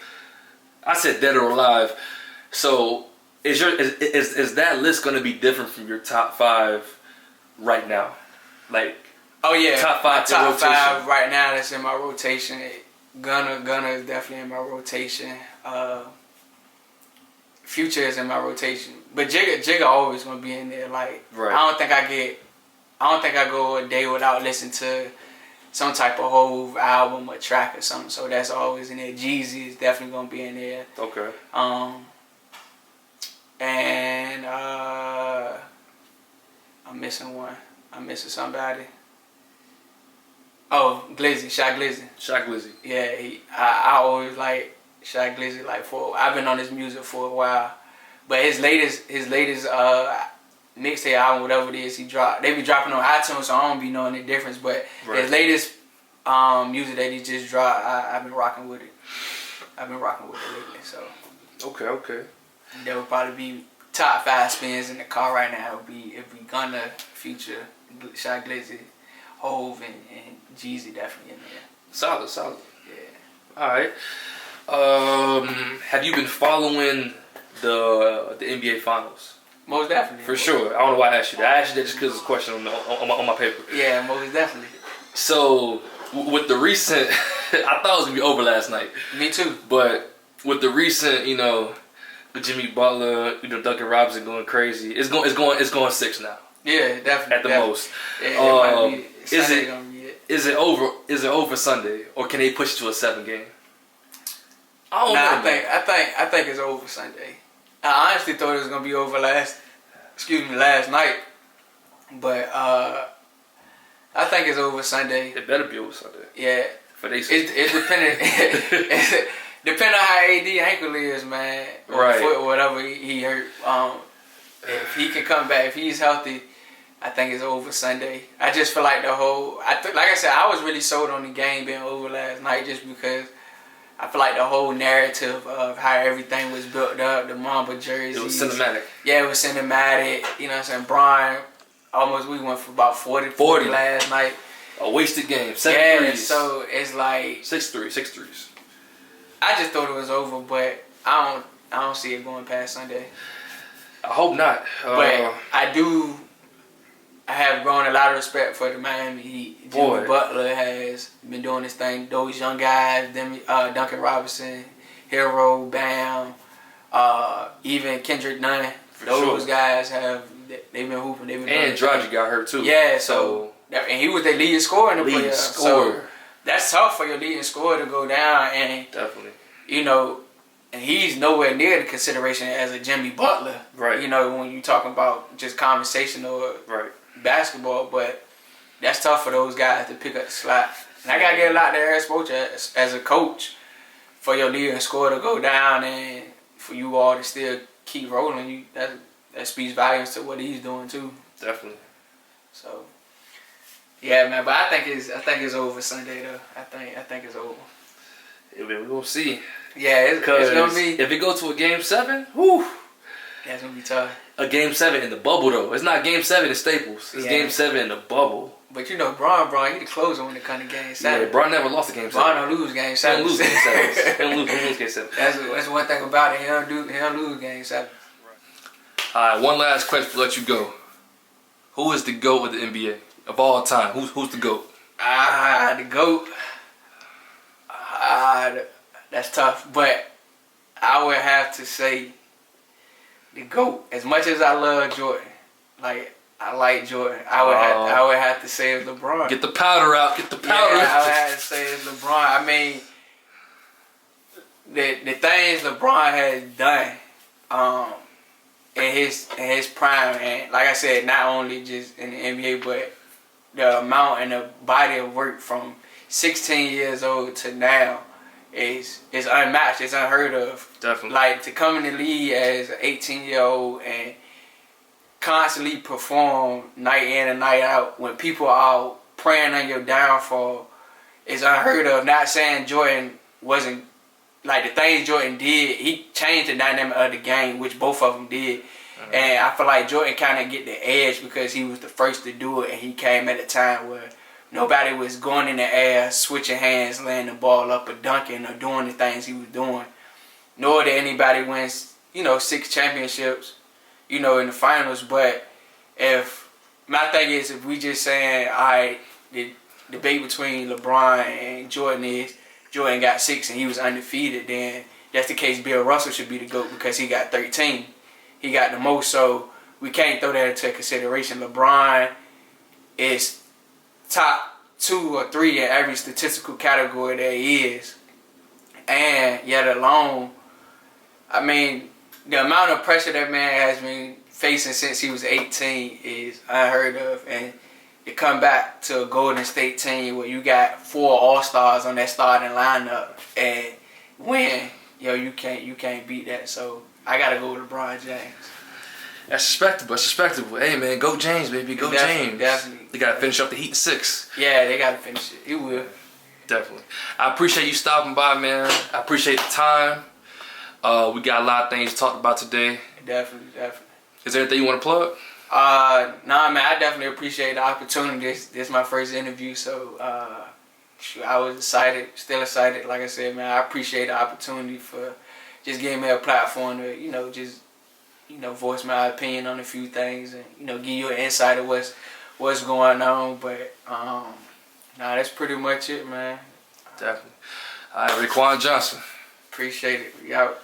I said dead or alive. So is that list going to be different from your top 5 right now? Like, oh yeah, top 5 top 5 right now that's in my rotation. Gunna is definitely in my rotation. Future is in my rotation, but Jigga always gonna be in there. Like, right. I don't think I go a day without listening to some type of whole album or track or something. So that's always in there. Jeezy is definitely gonna be in there. Okay. And I'm missing one. I'm missing somebody. Oh, Glizzy, Shy Glizzy. Shy Glizzy. Yeah, I always like Shy Glizzy. Like, I've been on his music for a while, but his latest mixtape album, whatever it is, they be dropping on iTunes, so I don't be knowing the difference. But his latest music that he just dropped, I've been rocking with it. I've been rocking with it lately. So okay. That would probably be top 5 spins in the car right now. It'd be Gunna, Future, Shy Glizzy, Hove, and Jeezy definitely in there. Solid. Yeah. All right. Have you been following the NBA Finals? Most definitely. For sure. I don't know why I asked you that. I asked you that just because it's a question on my paper. Yeah, most definitely. So, with the recent... I thought it was going to be over last night. Me too. But with the recent, with Jimmy Butler, Duncan Robinson going crazy, it's going 6 now. Yeah, definitely. At the most. Yeah, is it over Sunday, or can they push it to a 7 game? I don't know. I think it's over Sunday. I honestly thought it was gonna be over last night, but I think it's over Sunday. It better be over Sunday. Yeah, for they. It's dependent. Depending on how AD ankle is, man, or right, foot or whatever he hurt. If he can come back, if he's healthy, I think it's over Sunday. I just feel like like I said, I was really sold on the game being over last night just because I feel like the whole narrative of how everything was built up, the Mamba jerseys. It was cinematic. Yeah, it was cinematic. You know what I'm saying? Brian, we went for about 40 last night. A wasted game. 7 threes. So it's like 6 threes. I just thought it was over, but I don't see it going past Sunday. I hope not. But I have grown a lot of respect for the Miami Heat. Jimmy Butler has been doing this thing. Those young guys, Duncan Robinson, Hero, Bam, even Kendrick Nunn. Those guys they've been hooping. And Dragic got hurt too. Yeah, so and he was their leading scorer in the playoffs. So that's tough for your leading scorer to go down, and definitely, and he's nowhere near the consideration as a Jimmy Butler. Right. When you talking about just conversation or basketball, but that's tough for those guys to pick up the slack. And I gotta get a lot there as a coach for your leading scorer to go down and for you all to still keep rolling. That speaks volumes to what he's doing too. Definitely. So. Yeah, man, but I think it's over Sunday though. I think it's over. Yeah, we're gonna see. Yeah, it's gonna be. If it go to a game 7, whew. Yeah, it's gonna be tough. A game 7 in the bubble though. It's not game 7 in Staples. It's game 7 in the bubble. But Braun, he the closer when it comes to game 7. Yeah, Braun never lost a game 7. Braun don't lose game 7. He don't lose game 7. He don't lose game 7. That's one thing about it. He don't lose game 7. Alright, one last question to let you go. Who is the GOAT of the NBA? Of all time, who's the GOAT? The GOAT. That's tough, but I would have to say the GOAT. As much as I love Jordan, like I like Jordan. I would have to say it's LeBron. Get the powder out. Get the powder out. I would have to say it's LeBron. I mean, the things LeBron has done in his prime, and like I said, not only just in the NBA, but the amount and the body of work from 16 years old to now is unmatched. It's unheard of. Definitely. Like, to come in the league as an 18-year-old and constantly perform night in and night out when people are preying on your downfall is unheard of. Not saying Jordan wasn't, like, the things Jordan did, he changed the dynamic of the game, which both of them did. Mm-hmm. And I feel like Jordan kind of get the edge because he was the first to do it, and he came at a time where nobody was going in the air, switching hands, laying the ball up, or dunking, or doing the things he was doing. Nor did anybody win, 6 championships, in the finals. But my thing is, if we just saying, all right, the debate between LeBron and Jordan is Jordan got 6 and he was undefeated, then that's the case. Bill Russell should be the GOAT because he got 13. He got the most, so we can't throw that into consideration. LeBron is top 2 or 3 in every statistical category there is. And yet alone, I mean, the amount of pressure that man has been facing since he was 18 is unheard of. And to come back to a Golden State team where you got 4 All-Stars on that starting lineup and win, you can't beat that. So I gotta go with LeBron James. That's respectable. Hey man, go James, baby, go James. Definitely. They gotta finish up the Heat in 6. Yeah, they gotta finish it. He will. Definitely. I appreciate you stopping by, man. I appreciate the time. We got a lot of things to talk about today. Definitely. Is there anything you want to plug? Nah, man, I definitely appreciate the opportunity. This is my first interview, so I was excited, still excited. Like I said, man, I appreciate the opportunity for just giving me a platform to, just, voice my opinion on a few things and, give you an insight of what's going on. But, that's pretty much it, man. Definitely. All right, Raekwon Johnson. Appreciate it. We out.